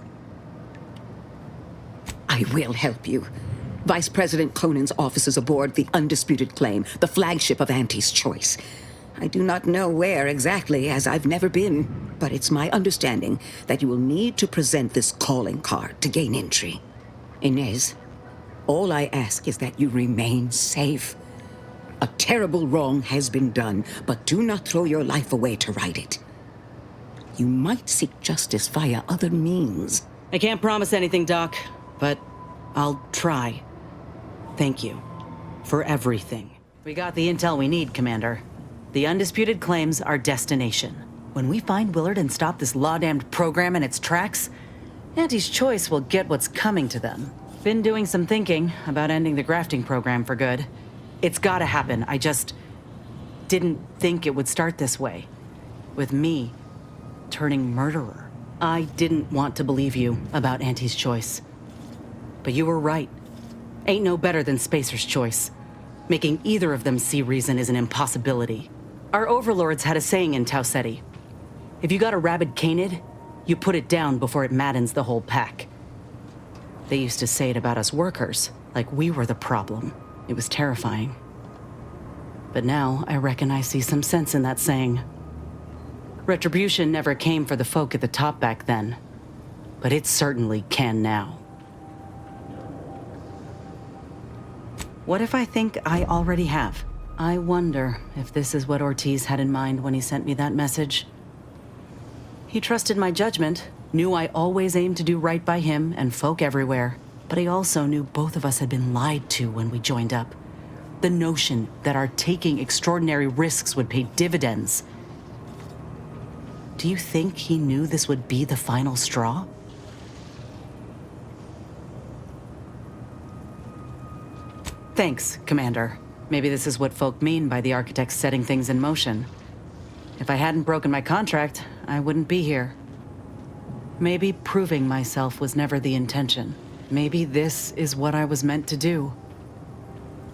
I will help you. Vice President Conan's office is aboard the Undisputed Claim, the flagship of Auntie's Choice. I do not know where exactly, as I've never been, but it's my understanding that you will need to present this calling card to gain entry. Inez, all I ask is that you remain safe. A terrible wrong has been done, but do not throw your life away to right it. You might seek justice via other means. I can't promise anything, Doc, but I'll try. Thank you for everything. We got the intel we need, Commander. The Undisputed Claim's our destination. When we find Willard and stop this law-damned program in its tracks, Auntie's Choice will get what's coming to them. Been doing some thinking about ending the grafting program for good. It's gotta happen. I just didn't think it would start this way. With me turning murderer. I didn't want to believe you about Auntie's Choice. But you were right. Ain't no better than Spacer's Choice. Making either of them see reason is an impossibility. Our overlords had a saying in Tau Ceti. If you got a rabid canid, you put it down before it maddens the whole pack. They used to say it about us workers, like we were the problem. It was terrifying. But now I reckon I see some sense in that saying. Retribution never came for the folk at the top back then, but it certainly can now. What if I think I already have? I wonder if this is what Ortiz had in mind when he sent me that message. He trusted my judgment, knew I always aimed to do right by him and folk everywhere, but he also knew both of us had been lied to when we joined up. The notion that our taking extraordinary risks would pay dividends. Do you think he knew this would be the final straw? Thanks, Commander. Maybe this is what folk mean by the architects setting things in motion. If I hadn't broken my contract, I wouldn't be here. Maybe proving myself was never the intention. Maybe this is what I was meant to do.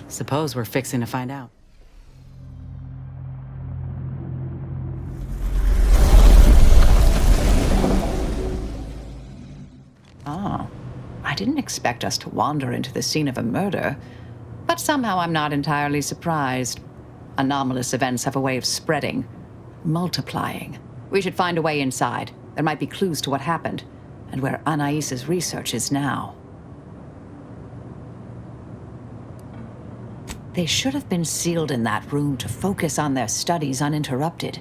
Suppose we're fixing to find out. Oh, I didn't expect us to wander into the scene of a murder. But somehow I'm not entirely surprised. Anomalous events have a way of spreading, multiplying. We should find a way inside. There might be clues to what happened, and where Anais's research is now. They should have been sealed in that room to focus on their studies uninterrupted.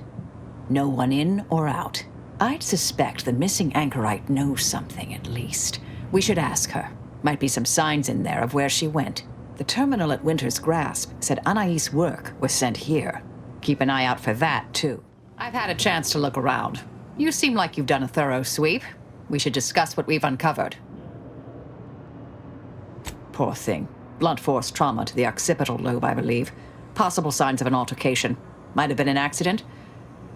No one in or out. I'd suspect the missing anchorite knows something, at least. We should ask her. Might be some signs in there of where she went. The terminal at Winter's Grasp said Anais' work was sent here. Keep an eye out for that, too. I've had a chance to look around. You seem like you've done a thorough sweep. We should discuss what we've uncovered. Poor thing. Blunt force trauma to the occipital lobe, I believe. Possible signs of an altercation. Might have been an accident.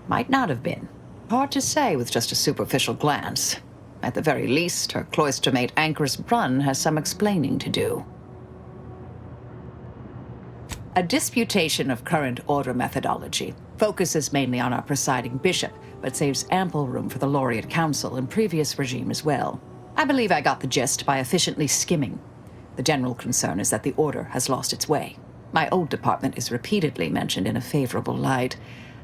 Might not have been. Hard to say with just a superficial glance. At the very least, her cloister mate Anchorus Brunn has some explaining to do. A disputation of current order methodology focuses mainly on our presiding bishop, but saves ample room for the Laureate Council and previous regime as well. I believe I got the gist by efficiently skimming. The general concern is that the order has lost its way. My old department is repeatedly mentioned in a favorable light.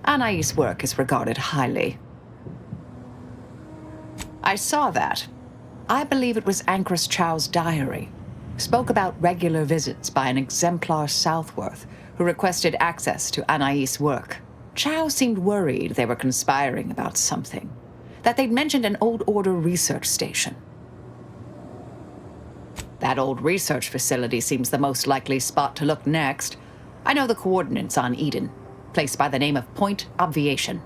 Anais' work is regarded highly. I saw that. I believe it was Anchorus Chow's diary. Spoke about regular visits by an exemplar Southworth, who requested access to Anais' work. Chow seemed worried they were conspiring about something. That they'd mentioned an old order research station. That old research facility seems the most likely spot to look next. I know the coordinates on Eden, place by the name of Point Obviation.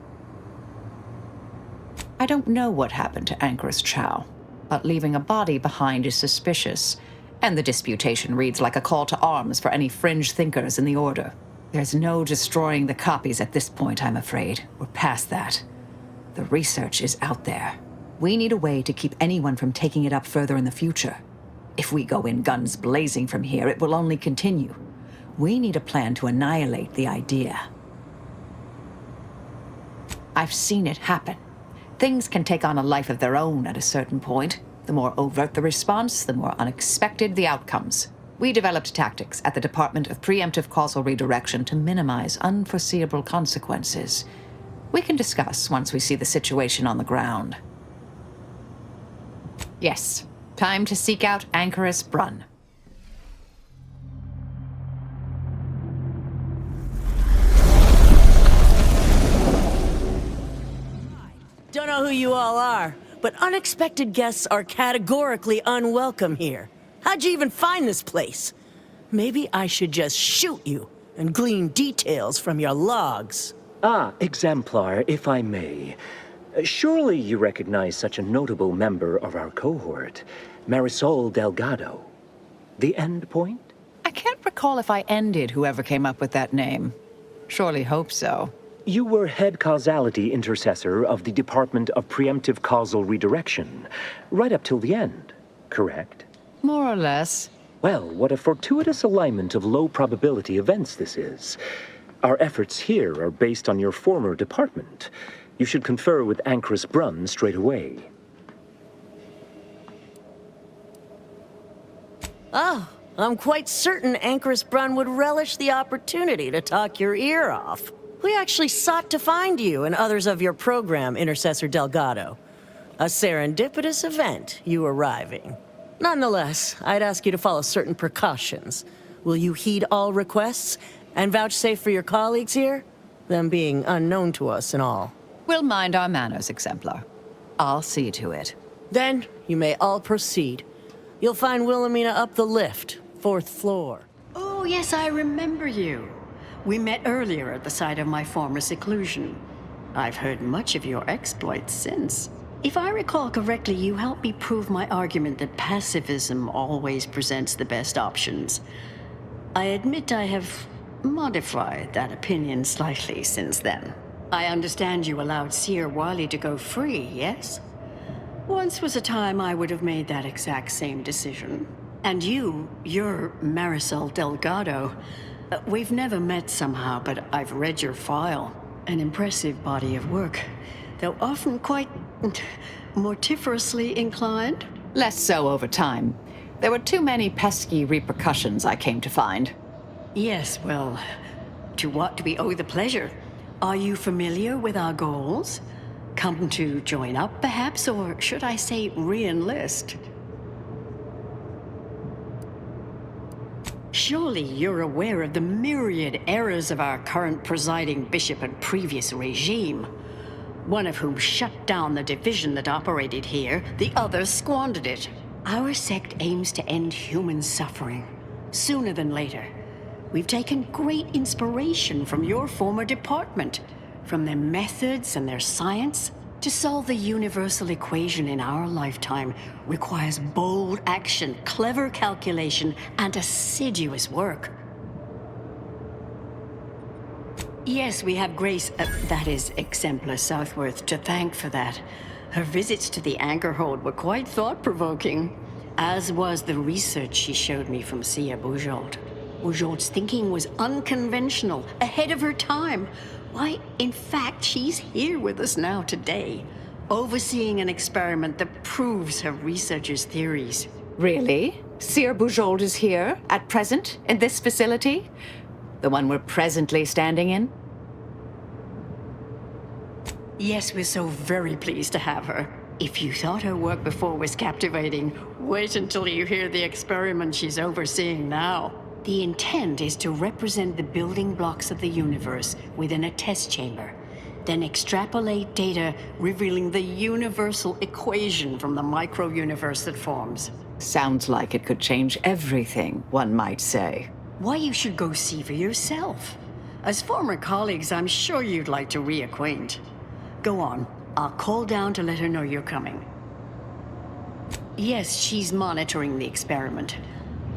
I don't know what happened to Anchorus Chow, but leaving a body behind is suspicious, and the disputation reads like a call to arms for any fringe thinkers in the Order. There's no destroying the copies at this point, I'm afraid. We're past that. The research is out there. We need a way to keep anyone from taking it up further in the future. If we go in guns blazing from here, it will only continue. We need a plan to annihilate the idea. I've seen it happen. Things can take on a life of their own at a certain point. The more overt the response, the more unexpected the outcomes. We developed tactics at the Department of Preemptive Causal Redirection to minimize unforeseeable consequences. We can discuss once we see the situation on the ground. Yes, time to seek out Anchorus Brunn. Don't know who you all are, but unexpected guests are categorically unwelcome here. How'd you even find this place? Maybe I should just shoot you and glean details from your logs. Ah, Exemplar, if I may. Surely you recognize such a notable member of our cohort, Marisol Delgado. The End Point? I can't recall if I ended whoever came up with that name. Surely hope so. You were head causality intercessor of the Department of Preemptive Causal Redirection, right up till the end, correct? More or less. Well, what a fortuitous alignment of low-probability events this is. Our efforts here are based on your former department. You should confer with Anchorus Brunn straight away. Oh, I'm quite certain Anchorus Brunn would relish the opportunity to talk your ear off. We actually sought to find you and others of your program, Intercessor Delgado. A serendipitous event, you arriving. Nonetheless, I'd ask you to follow certain precautions. Will you heed all requests and vouchsafe for your colleagues here? Them being unknown to us and all. We'll mind our manners, Exemplar. I'll see to it. Then, you may all proceed. You'll find Wilhelmina up the lift, 4th floor. Oh, yes, I remember you. We met earlier at the site of my former seclusion. I've heard much of your exploits since. If I recall correctly, you helped me prove my argument that pacifism always presents the best options. I admit I have modified that opinion slightly since then. I understand you allowed Seer Wily to go free, yes? Once was a time I would have made that exact same decision. And you're Marisol Delgado. We've never met somehow, but I've read your file. An impressive body of work, though often quite mortiferously inclined. Less so over time. There were too many pesky repercussions I came to find. Yes, well, to what do we owe the pleasure? Are you familiar with our goals? Come to join up, perhaps, or should I say re-enlist? Surely you're aware of the myriad errors of our current presiding bishop and previous regime. One of whom shut down the division that operated here, the other squandered it. Our sect aims to end human suffering, sooner than later. We've taken great inspiration from your former department, from their methods and their science. To solve the universal equation in our lifetime requires bold action, clever calculation, and assiduous work. Yes, we have Grace, that is Exemplar Southworth, to thank for that. Her visits to the anchor hold were quite thought-provoking, as was the research she showed me from Sia Bujold. Bujold's thinking was unconventional, ahead of her time. Why, in fact, she's here with us now today, overseeing an experiment that proves her researcher's theories. Really? Sia Bujold is here, at present, in this facility? The one we're presently standing in? Yes, we're so very pleased to have her. If you thought her work before was captivating, wait until you hear the experiment she's overseeing now. The intent is to represent the building blocks of the universe within a test chamber, then extrapolate data revealing the universal equation from the micro-universe that forms. Sounds like it could change everything, one might say. Why, you should go see for yourself. As former colleagues, I'm sure you'd like to reacquaint. Go on. I'll call down to let her know you're coming. Yes, she's monitoring the experiment.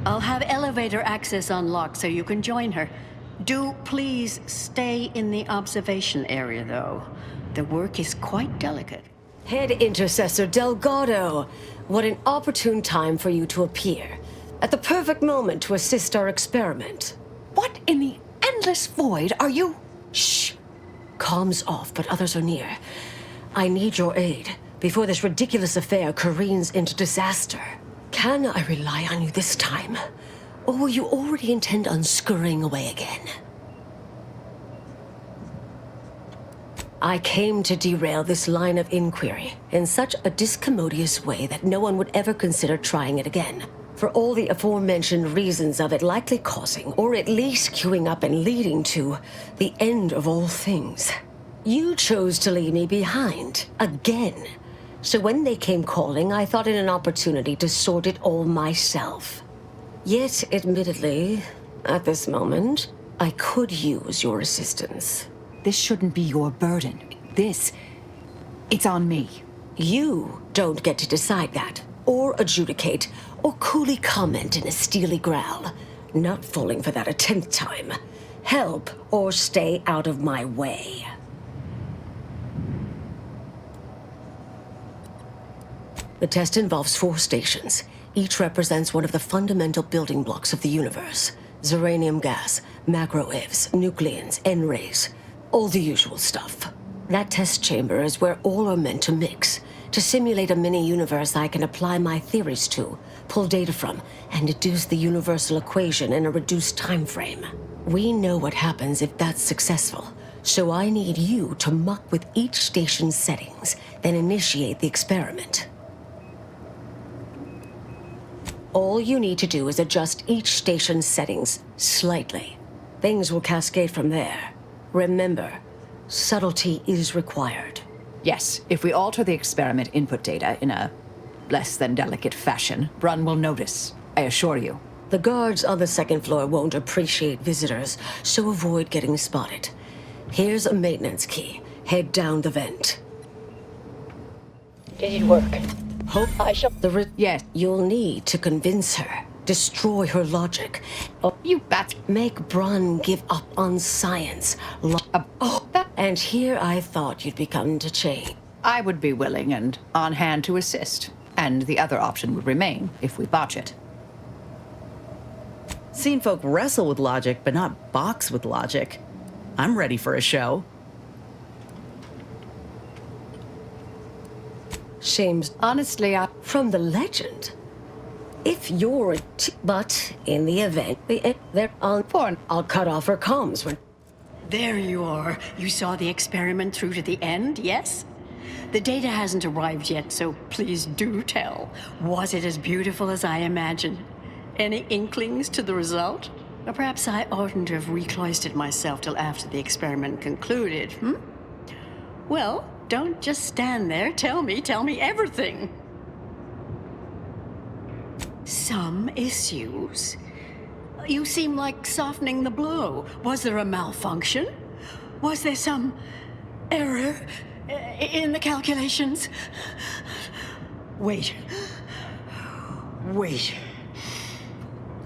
I'll have elevator access unlocked so you can join her. Do please stay in the observation area, though. The work is quite delicate. Head Intercessor Delgado, what an opportune time for you to appear. At the perfect moment to assist our experiment. What in the endless void are you? Shh. Comms off, but others are near. I need your aid before this ridiculous affair careens into disaster. Can I rely on you this time? Or will you already intend on scurrying away again? I came to derail this line of inquiry in such a discommodious way that no one would ever consider trying it again. For all the aforementioned reasons of it likely causing, or at least queuing up and leading to, the end of all things. You chose to leave me behind, again. So when they came calling, I thought it an opportunity to sort it all myself. Yet, admittedly, at this moment, I could use your assistance. This shouldn't be your burden. It's on me. You don't get to decide that, or adjudicate, or coolly comment in a steely growl. Not falling for that a 10th time. Help, or stay out of my way. The test involves 4 stations. Each represents one of the fundamental building blocks of the universe. Zeranium gas, macro-ivs, nucleons, N-rays. All the usual stuff. That test chamber is where all are meant to mix. To simulate a mini-universe I can apply my theories to, pull data from, and deduce the universal equation in a reduced time frame. We know what happens if that's successful, so I need you to muck with each station's settings, then initiate the experiment. All you need to do is adjust each station's settings slightly. Things will cascade from there. Remember, subtlety is required. Yes, if we alter the experiment input data in a less than delicate fashion, Brunn will notice, I assure you. The guards on the 2nd floor won't appreciate visitors, so avoid getting spotted. Here's a maintenance key. Head down the vent. Did it work? Hope I shall... Yes. You'll need to convince her. Destroy her logic. Oh, you bat. Make Brunn give up on science. And here I thought you'd begun to change. I would be willing and on hand to assist. And the other option would remain if we botch it. Seen folk wrestle with logic, but not box with logic. I'm ready for a show. Shames. Honestly, from the legend. If you're but in the event they're on porn, I'll cut off her comms when... There you are. You saw the experiment through to the end, yes? The data hasn't arrived yet, so please do tell. Was it as beautiful as I imagined? Any inklings to the result? Or perhaps I oughtn't to have recloistered myself till after the experiment concluded, Well, don't just stand there. Tell me everything. Some issues? You seem like softening the blow. Was there a malfunction? Was there some error in the calculations. Wait.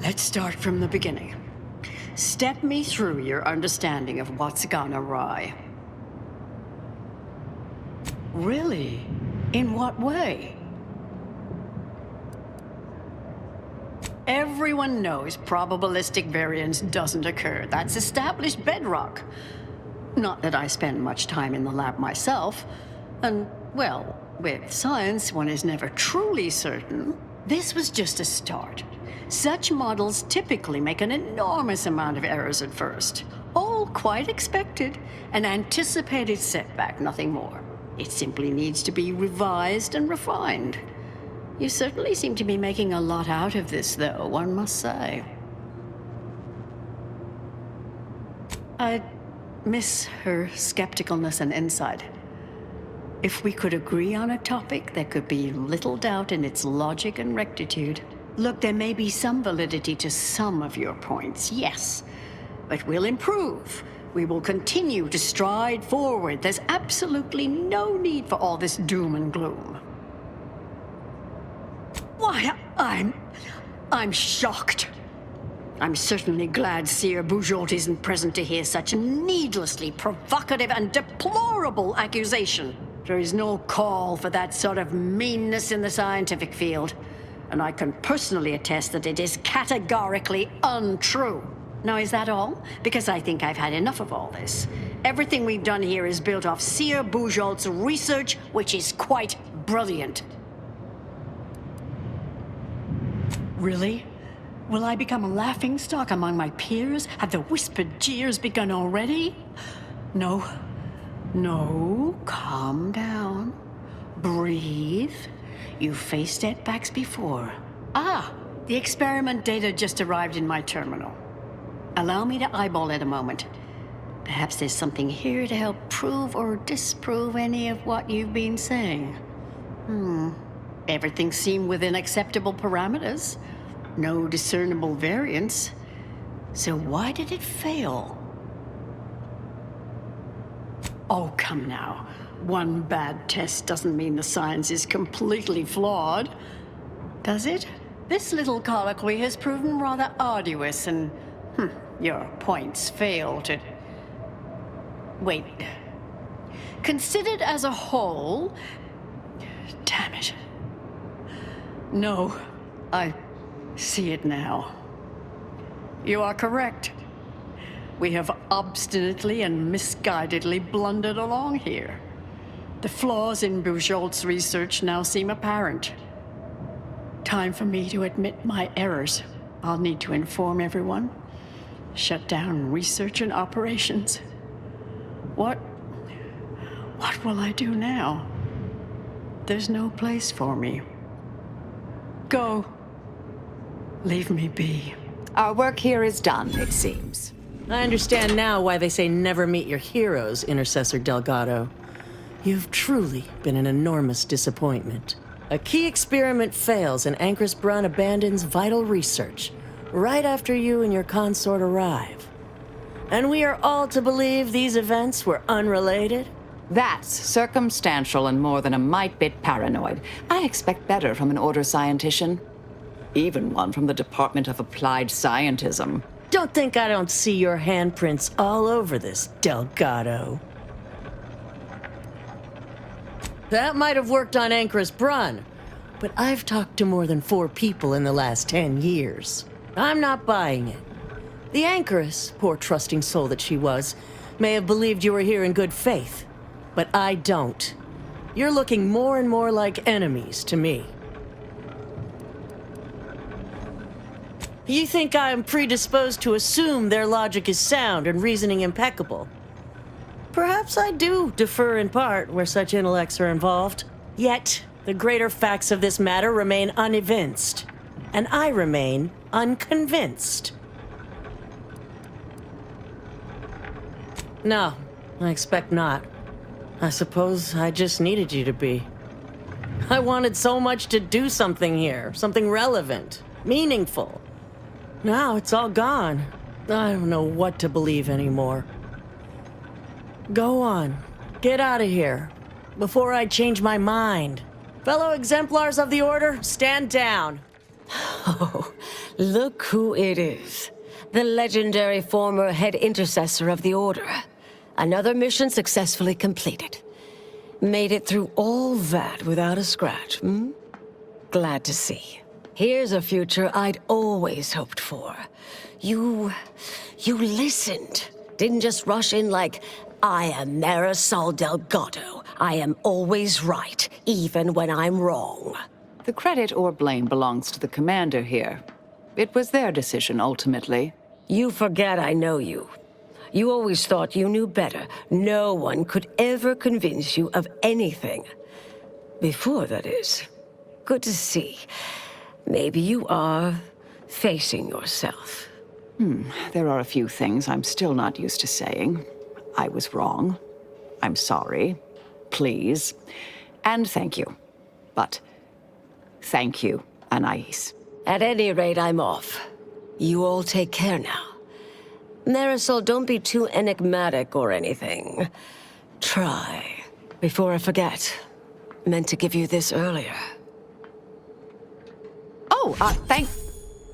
Let's start from the beginning. Step me through your understanding of what's gone awry. Really? In what way? Everyone knows probabilistic variance doesn't occur. That's established bedrock. Not that I spend much time in the lab myself. And, well, with science, one is never truly certain. This was just a start. Such models typically make an enormous amount of errors at first. All quite expected. An anticipated setback, nothing more. It simply needs to be revised and refined. You certainly seem to be making a lot out of this, though, one must say. I miss her skepticalness and insight. If we could agree on a topic, there could be little doubt in its logic and rectitude. Look, there may be some validity to some of your points, yes. But we'll improve. We will continue to stride forward. There's absolutely no need for all this doom and gloom. Why, I'm shocked. I'm certainly glad Seer Bujold isn't present to hear such a needlessly provocative and deplorable accusation. There is no call for that sort of meanness in the scientific field, and I can personally attest that it is categorically untrue. Now, is that all? Because I think I've had enough of all this. Everything we've done here is built off Seer Bujold's research, which is quite brilliant. Really? Will I become a laughingstock among my peers? Have the whispered jeers begun already? No, calm down. Breathe. You've faced setbacks before. Ah, the experiment data just arrived in my terminal. Allow me to eyeball it a moment. Perhaps there's something here to help prove or disprove any of what you've been saying. Everything seemed within acceptable parameters. No discernible variance. So why did it fail? Oh, come now. One bad test doesn't mean the science is completely flawed, does it? This little colloquy has proven rather arduous, and your points fail to... Wait. Considered as a whole... Damn it. No, I see it now. You are correct. We have obstinately and misguidedly blundered along here. The flaws in Bujold's research now seem apparent. Time for me to admit my errors. I'll need to inform everyone. Shut down research and operations. What will I do now? There's no place for me. Go. Leave me be. Our work here is done, it seems. I understand now why they say never meet your heroes, Intercessor Delgado. You've truly been an enormous disappointment. A key experiment fails and Ancrus Brun abandons vital research right after you and your consort arrive. And we are all to believe these events were unrelated? That's circumstantial and more than a mite bit paranoid. I expect better from an Order scientician. Even one from the Department of Applied Scientism. Don't think I don't see your handprints all over this, Delgado. That might have worked on Ancrus Brun, but I've talked to more than 4 people in the last 10 years. I'm not buying it. The Ancrus, poor trusting soul that she was, may have believed you were here in good faith, but I don't. You're looking more and more like enemies to me. You think I'm predisposed to assume their logic is sound and reasoning impeccable? Perhaps I do defer in part where such intellects are involved. Yet, the greater facts of this matter remain unevinced, and I remain unconvinced. No, I expect not. I suppose I just needed you to be. I wanted so much to do something here, something relevant, meaningful. Now it's all gone. I don't know what to believe anymore. Go on. Get out of here. before I change my mind. Fellow exemplars of the Order, stand down. Oh, look who it is. The legendary former head intercessor of the Order. Another mission successfully completed. Made it through all that without a scratch, hmm? Glad to see. Here's a future I'd always hoped for. You listened. Didn't just rush in like, I am Marisol Delgado. I am always right, even when I'm wrong. The credit or blame belongs to the commander here. It was their decision, ultimately. You forget I know you. You always thought you knew better. No one could ever convince you of anything. Before, that is. Good to see. Maybe you are facing yourself. There are a few things I'm still not used to saying. I was wrong. I'm sorry. Please. And thank you. But thank you, Anais. At any rate, I'm off. You all take care now. Marisol, don't be too enigmatic or anything. Try. Before I forget. Meant to give you this earlier. Oh,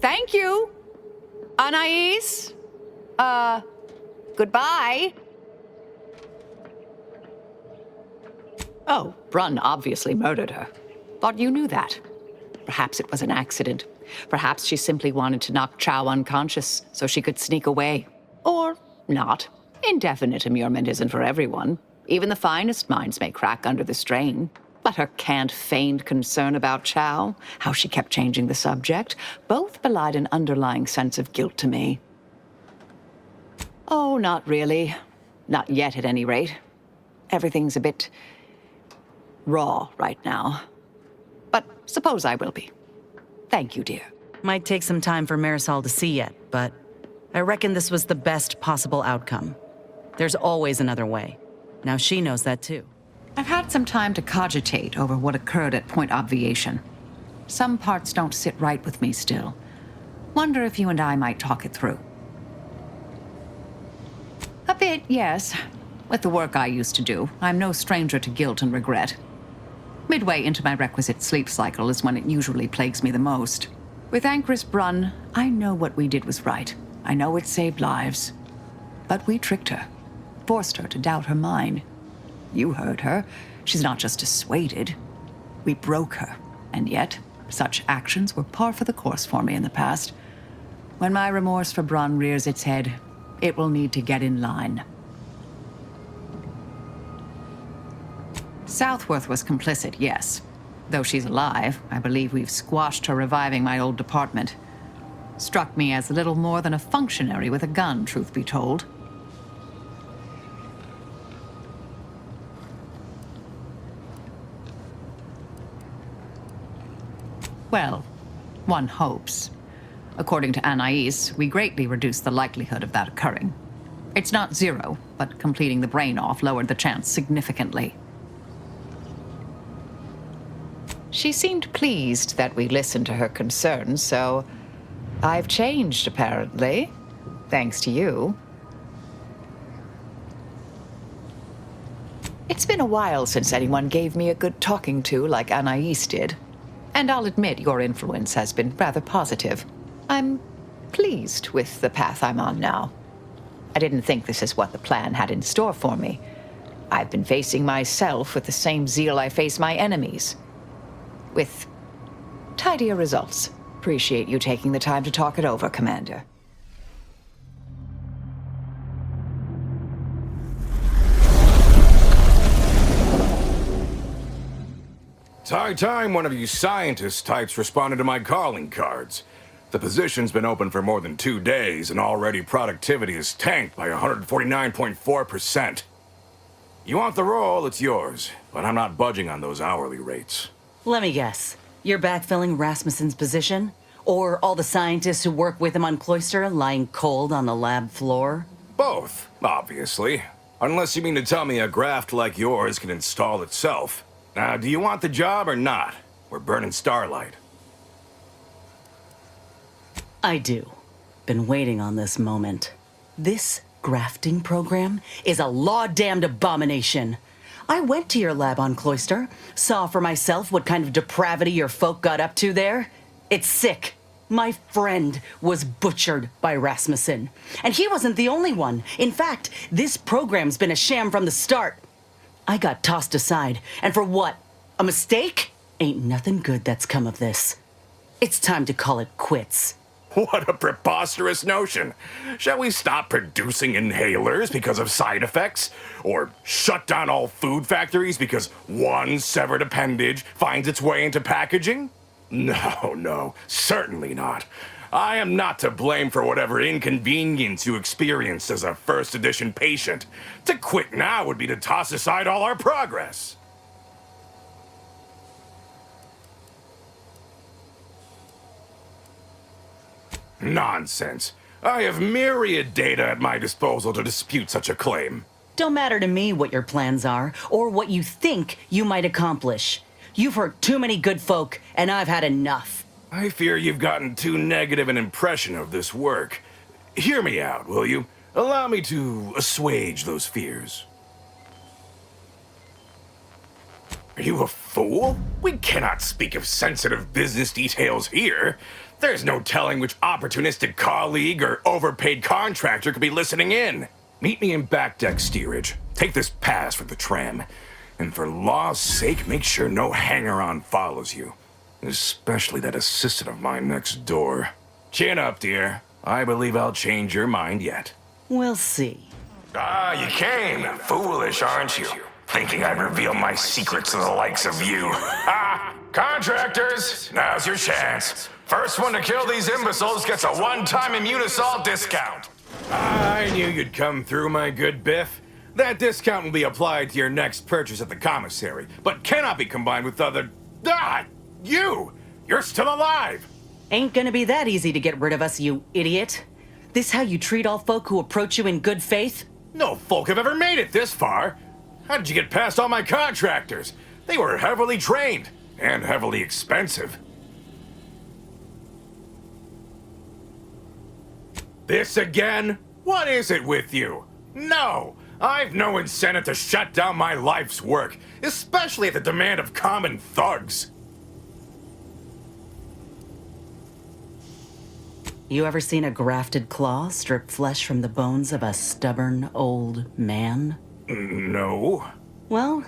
thank you, Anais. Goodbye. Oh, Brunn obviously murdered her. Thought you knew that. Perhaps it was an accident. Perhaps she simply wanted to knock Chow unconscious so she could sneak away. Or not. Indefinite immurement isn't for everyone. Even the finest minds may crack under the strain. But her canned, feigned concern about Chow, how she kept changing the subject, both belied an underlying sense of guilt to me. Oh, not really. Not yet, at any rate. Everything's a bit raw right now. But suppose I will be. Thank you, dear. Might take some time for Marisol to see yet, but I reckon this was the best possible outcome. There's always another way. Now she knows that too. I've had some time to cogitate over what occurred at Point Obviation. Some parts don't sit right with me still. Wonder if you and I might talk it through. A bit, yes. With the work I used to do, I'm no stranger to guilt and regret. Midway into my requisite sleep cycle is when it usually plagues me the most. With Anchris Brunn, I know what we did was right. I know it saved lives. But we tricked her. Forced her to doubt her mind. You heard her. She's not just dissuaded. We broke her. And yet, such actions were par for the course for me in the past. When my remorse for Brunn rears its head, it will need to get in line. Southworth was complicit, yes. Though she's alive, I believe we've squashed her reviving my old department. Struck me as little more than a functionary with a gun, truth be told. Well, one hopes. According to Anais, we greatly reduced the likelihood of that occurring. It's not zero, but completing the brain-off lowered the chance significantly. She seemed pleased that we listened to her concerns, so I've changed, apparently. Thanks to you. It's been a while since anyone gave me a good talking to like Anais did. And I'll admit your influence has been rather positive. I'm pleased with the path I'm on now. I didn't think this is what the plan had in store for me. I've been facing myself with the same zeal I face my enemies. With tidier results. Appreciate you taking the time to talk it over, Commander. It's high time one of you scientist types responded to my calling cards. The position's been open for more than 2 days, and already productivity is tanked by 149.4%. You want the role, it's yours, but I'm not budging on those hourly rates. Let me guess. You're backfilling Rasmussen's position? Or all the scientists who work with him on Cloister lying cold on the lab floor? Both, obviously. Unless you mean to tell me a graft like yours can install itself. Now, do you want the job or not? We're burning Starlight. I do. Been waiting on this moment. This grafting program is a law-damned abomination. I went to your lab on Cloister, saw for myself what kind of depravity your folk got up to there. It's sick. My friend was butchered by Rasmussen. And he wasn't the only one. In fact, this program's been a sham from the start. I got tossed aside. And for what? A mistake? Ain't nothing good that's come of this. It's time to call it quits. What a preposterous notion. Shall we stop producing inhalers because of side effects? Or shut down all food factories because one severed appendage finds its way into packaging? No, certainly not. I am not to blame for whatever inconvenience you experienced as a first edition patient. To quit now would be to toss aside all our progress. Nonsense. I have myriad data at my disposal to dispute such a claim. Don't matter to me what your plans are, or what you think you might accomplish. You've hurt too many good folk, and I've had enough. I fear you've gotten too negative an impression of this work. Hear me out, will you? Allow me to assuage those fears. Are you a fool? We cannot speak of sensitive business details here. There's no telling which opportunistic colleague or overpaid contractor could be listening in. Meet me in back deck steerage. Take this pass for the tram. And for law's sake, make sure no hanger-on follows you. Especially that assistant of mine next door. Chin up, dear. I believe I'll change your mind yet. We'll see. Ah, you came. Foolish, aren't you? Thinking I'd reveal my secrets to the likes of you. Ah, contractors, now's your chance. First one to kill these imbeciles gets a one-time Immunosol discount. I knew you'd come through, my good Biff. That discount will be applied to your next purchase at the commissary, but cannot be combined with other... Ah! You're still alive! Ain't gonna be that easy to get rid of us, you idiot. This how you treat all folk who approach you in good faith? No folk have ever made it this far. How did you get past all my contractors? They were heavily trained and heavily expensive. This again? What is it with you? No, I've no incentive to shut down my life's work, especially at the demand of common thugs. You ever seen a grafted claw strip flesh from the bones of a stubborn old man? No. Well,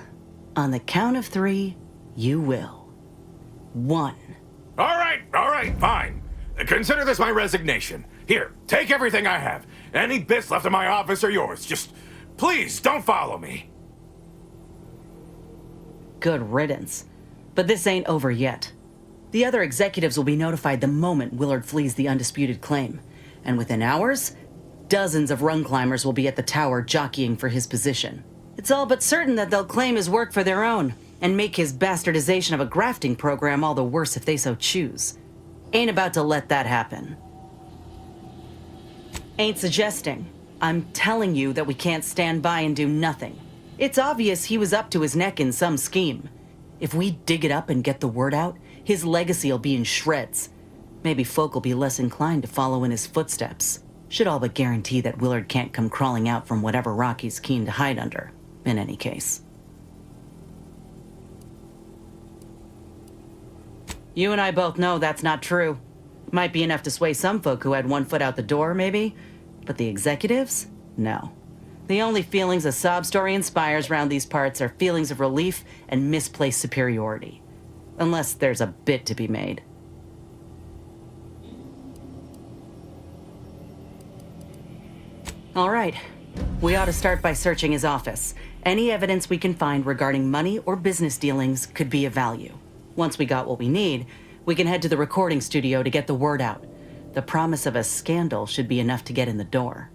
on the count of 3, you will. 1. All right, fine. Consider this my resignation. Here, take everything I have. Any bits left in my office are yours. Just, please, don't follow me. Good riddance. But this ain't over yet. The other executives will be notified the moment Willard flees the undisputed claim. And within hours, dozens of rung climbers will be at the tower jockeying for his position. It's all but certain that they'll claim his work for their own, and make his bastardization of a grafting program all the worse if they so choose. Ain't about to let that happen. Ain't suggesting. I'm telling you that we can't stand by and do nothing. It's obvious he was up to his neck in some scheme. If we dig it up and get the word out, his legacy'll be in shreds. Maybe folk will be less inclined to follow in his footsteps. Should all but guarantee that Willard can't come crawling out from whatever rock he's keen to hide under, in any case. You and I both know that's not true. Might be enough to sway some folk who had one foot out the door, maybe. But the executives? No. The only feelings a sob story inspires round these parts are feelings of relief and misplaced superiority. Unless there's a bit to be made. All right. We ought to start by searching his office. Any evidence we can find regarding money or business dealings could be of value. Once we got what we need, we can head to the recording studio to get the word out. The promise of a scandal should be enough to get in the door.